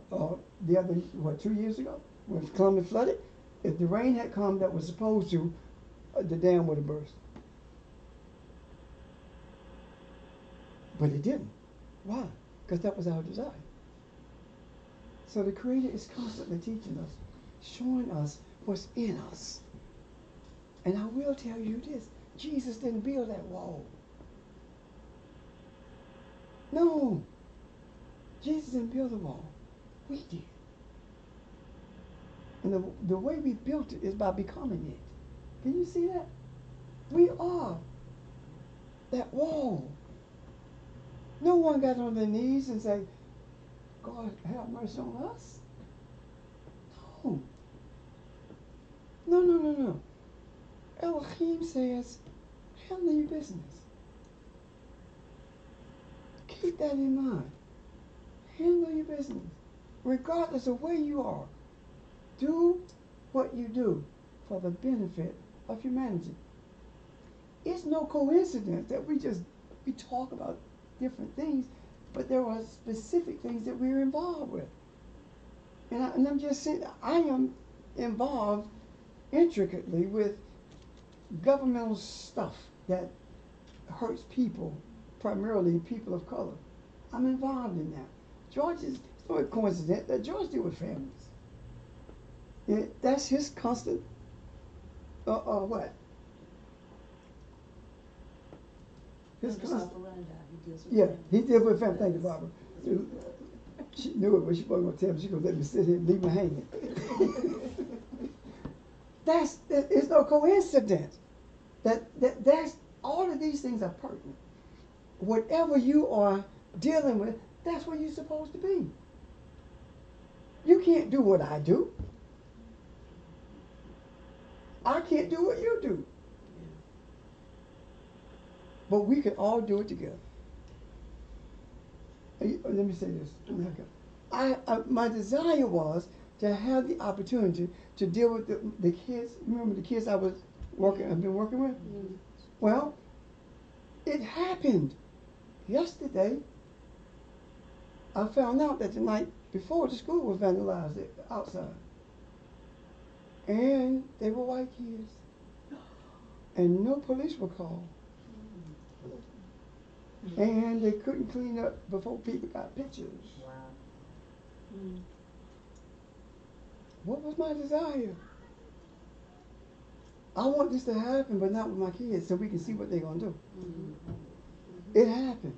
the other, 2 years ago, when Columbia flooded. If the rain had come that was supposed to, the dam would have burst. But it didn't. Why? Because that was our desire. So the Creator is constantly teaching us, showing us what's in us. And I will tell you this, Jesus didn't build that wall. No. Jesus didn't build the wall. We did. And the way we built it is by becoming it. Can you see that? We are that wall. No one got on their knees and said, God, have mercy on us. No. No. Elohim says, handle your business. Keep that in mind. Handle your business. Regardless of where you are, do what you do for the benefit of humanity. It's no coincidence that we talk about different things, but there are specific things that we're involved with. And I'm just saying, I am involved intricately with governmental stuff that hurts people, primarily people of color. I'm involved in that. George is, it's not a coincidence that George deals with families. That's his constant, what? His constant. Yeah, he deals with family. Thank you, Barbara. She knew it, but she wasn't going to tell me. She was going to let me sit here and leave me hanging. It's no coincidence. That's all of these things are pertinent. Whatever you are dealing with, that's where you're supposed to be. You can't do what I do. I can't do what you do. But we can all do it together. Let me say this. My desire was to have the opportunity to deal with the kids. Remember the kids I've been working with? Mm. Well, it happened yesterday. I found out that the night before the school was vandalized outside. And they were white kids. And no police were called. And they couldn't clean up before people got pictures. Wow. Mm. What was my desire? I want this to happen, but not with my kids, so we can see what they're going to do. Mm-hmm. It happened.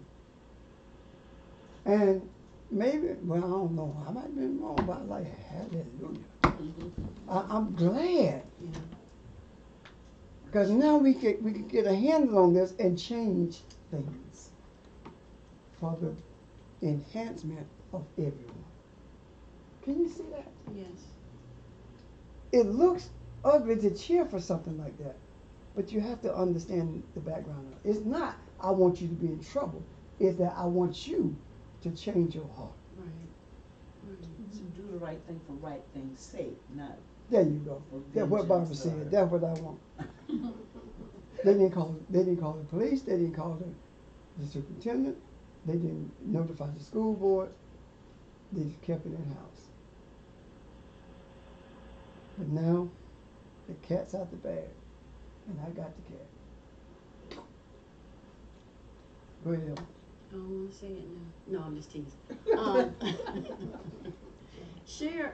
And maybe, well, I don't know. I might have been wrong, but I like, hallelujah. I'm glad. Yeah. Because now we can get a handle on this and change things for the enhancement of everyone. Can you see that? Yes. It looks ugly to cheer for something like that, but you have to understand the background of it. It's not, I want you to be in trouble. It's that I want you to change your heart. Right. So do the right thing for right thing's sake, not. There you go. That's what Barbara said. That's what I want. They didn't call the police. They didn't call the superintendent. They didn't notify the school board. They just kept it in house. But now, the cat's out the bag, and I got the cat. Go ahead, Ellen. I don't want to say it now. No, I'm just teasing.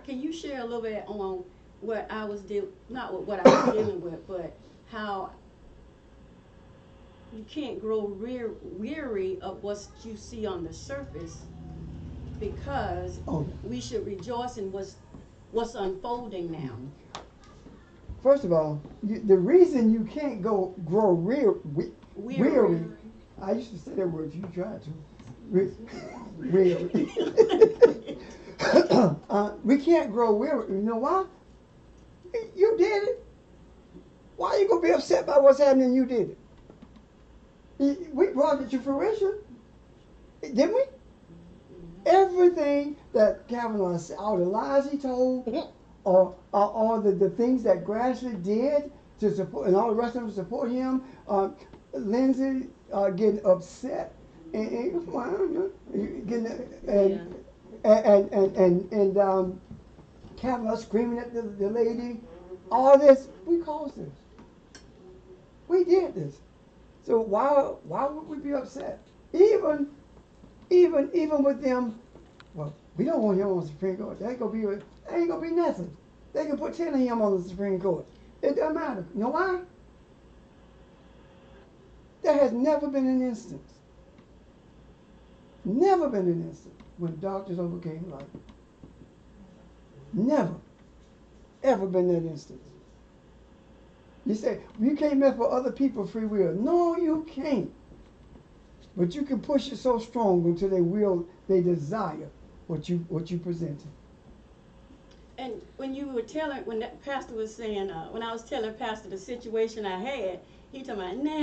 Can you share a little bit on what I was not what I was dealing with, but how you can't grow weary of what you see on the surface, because we should rejoice in what's unfolding now. First of all, the reason you can't grow weary. I used to say that word. You tried to. Weary. We can't grow weary. You know why? You did it. Why are you gonna be upset about what's happening? You did it. We brought it to fruition, didn't we? Everything that Kavanaugh said, all the lies he told, or all the things that Grassley did to support, and all the rest of them support him. Lindsay getting upset and Kavanaugh screaming at the lady. All this, we caused this. We did this. So why would we be upset? Even with them, well, we don't want him on the Supreme Court. That ain't gonna be nothing. They can put 10 of him on the Supreme Court. It doesn't matter. You know why? There has never been an instance when doctors overcame life. Never, ever been that instance. You say, you can't mess with other people's free will. No, you can't. But you can push it so strong until they desire what you presented. And when that pastor was saying, when I was telling pastor the situation I had, he told me, nah,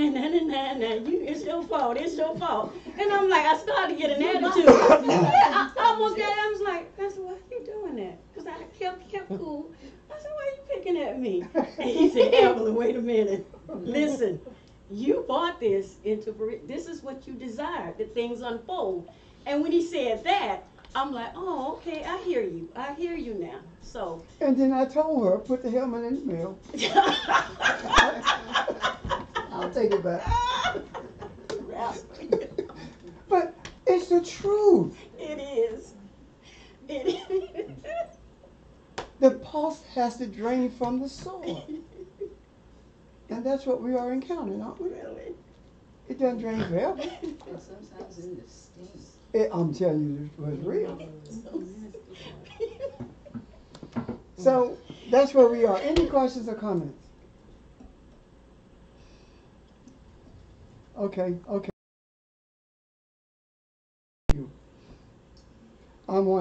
it's your fault. And I'm like, I started to get an attitude. I almost got, I was like, Pastor, why are you doing that? Because I kept cool. I said, why are you picking at me? And he said, Evelyn, wait a minute. Listen, you bought this this is what you desired, that things unfold. And when he said that, I'm like, oh, okay, I hear you now. So. And then I told her, put the helmet in the mail. I'll take it back. But it's the truth. It is. The pulse has to drain from the soul. And that's what we are encountering, aren't we? Really? It doesn't drain forever. And sometimes in the steam. I'm telling you, it was real. So that's where we are. Any questions or comments? Okay. I'm one.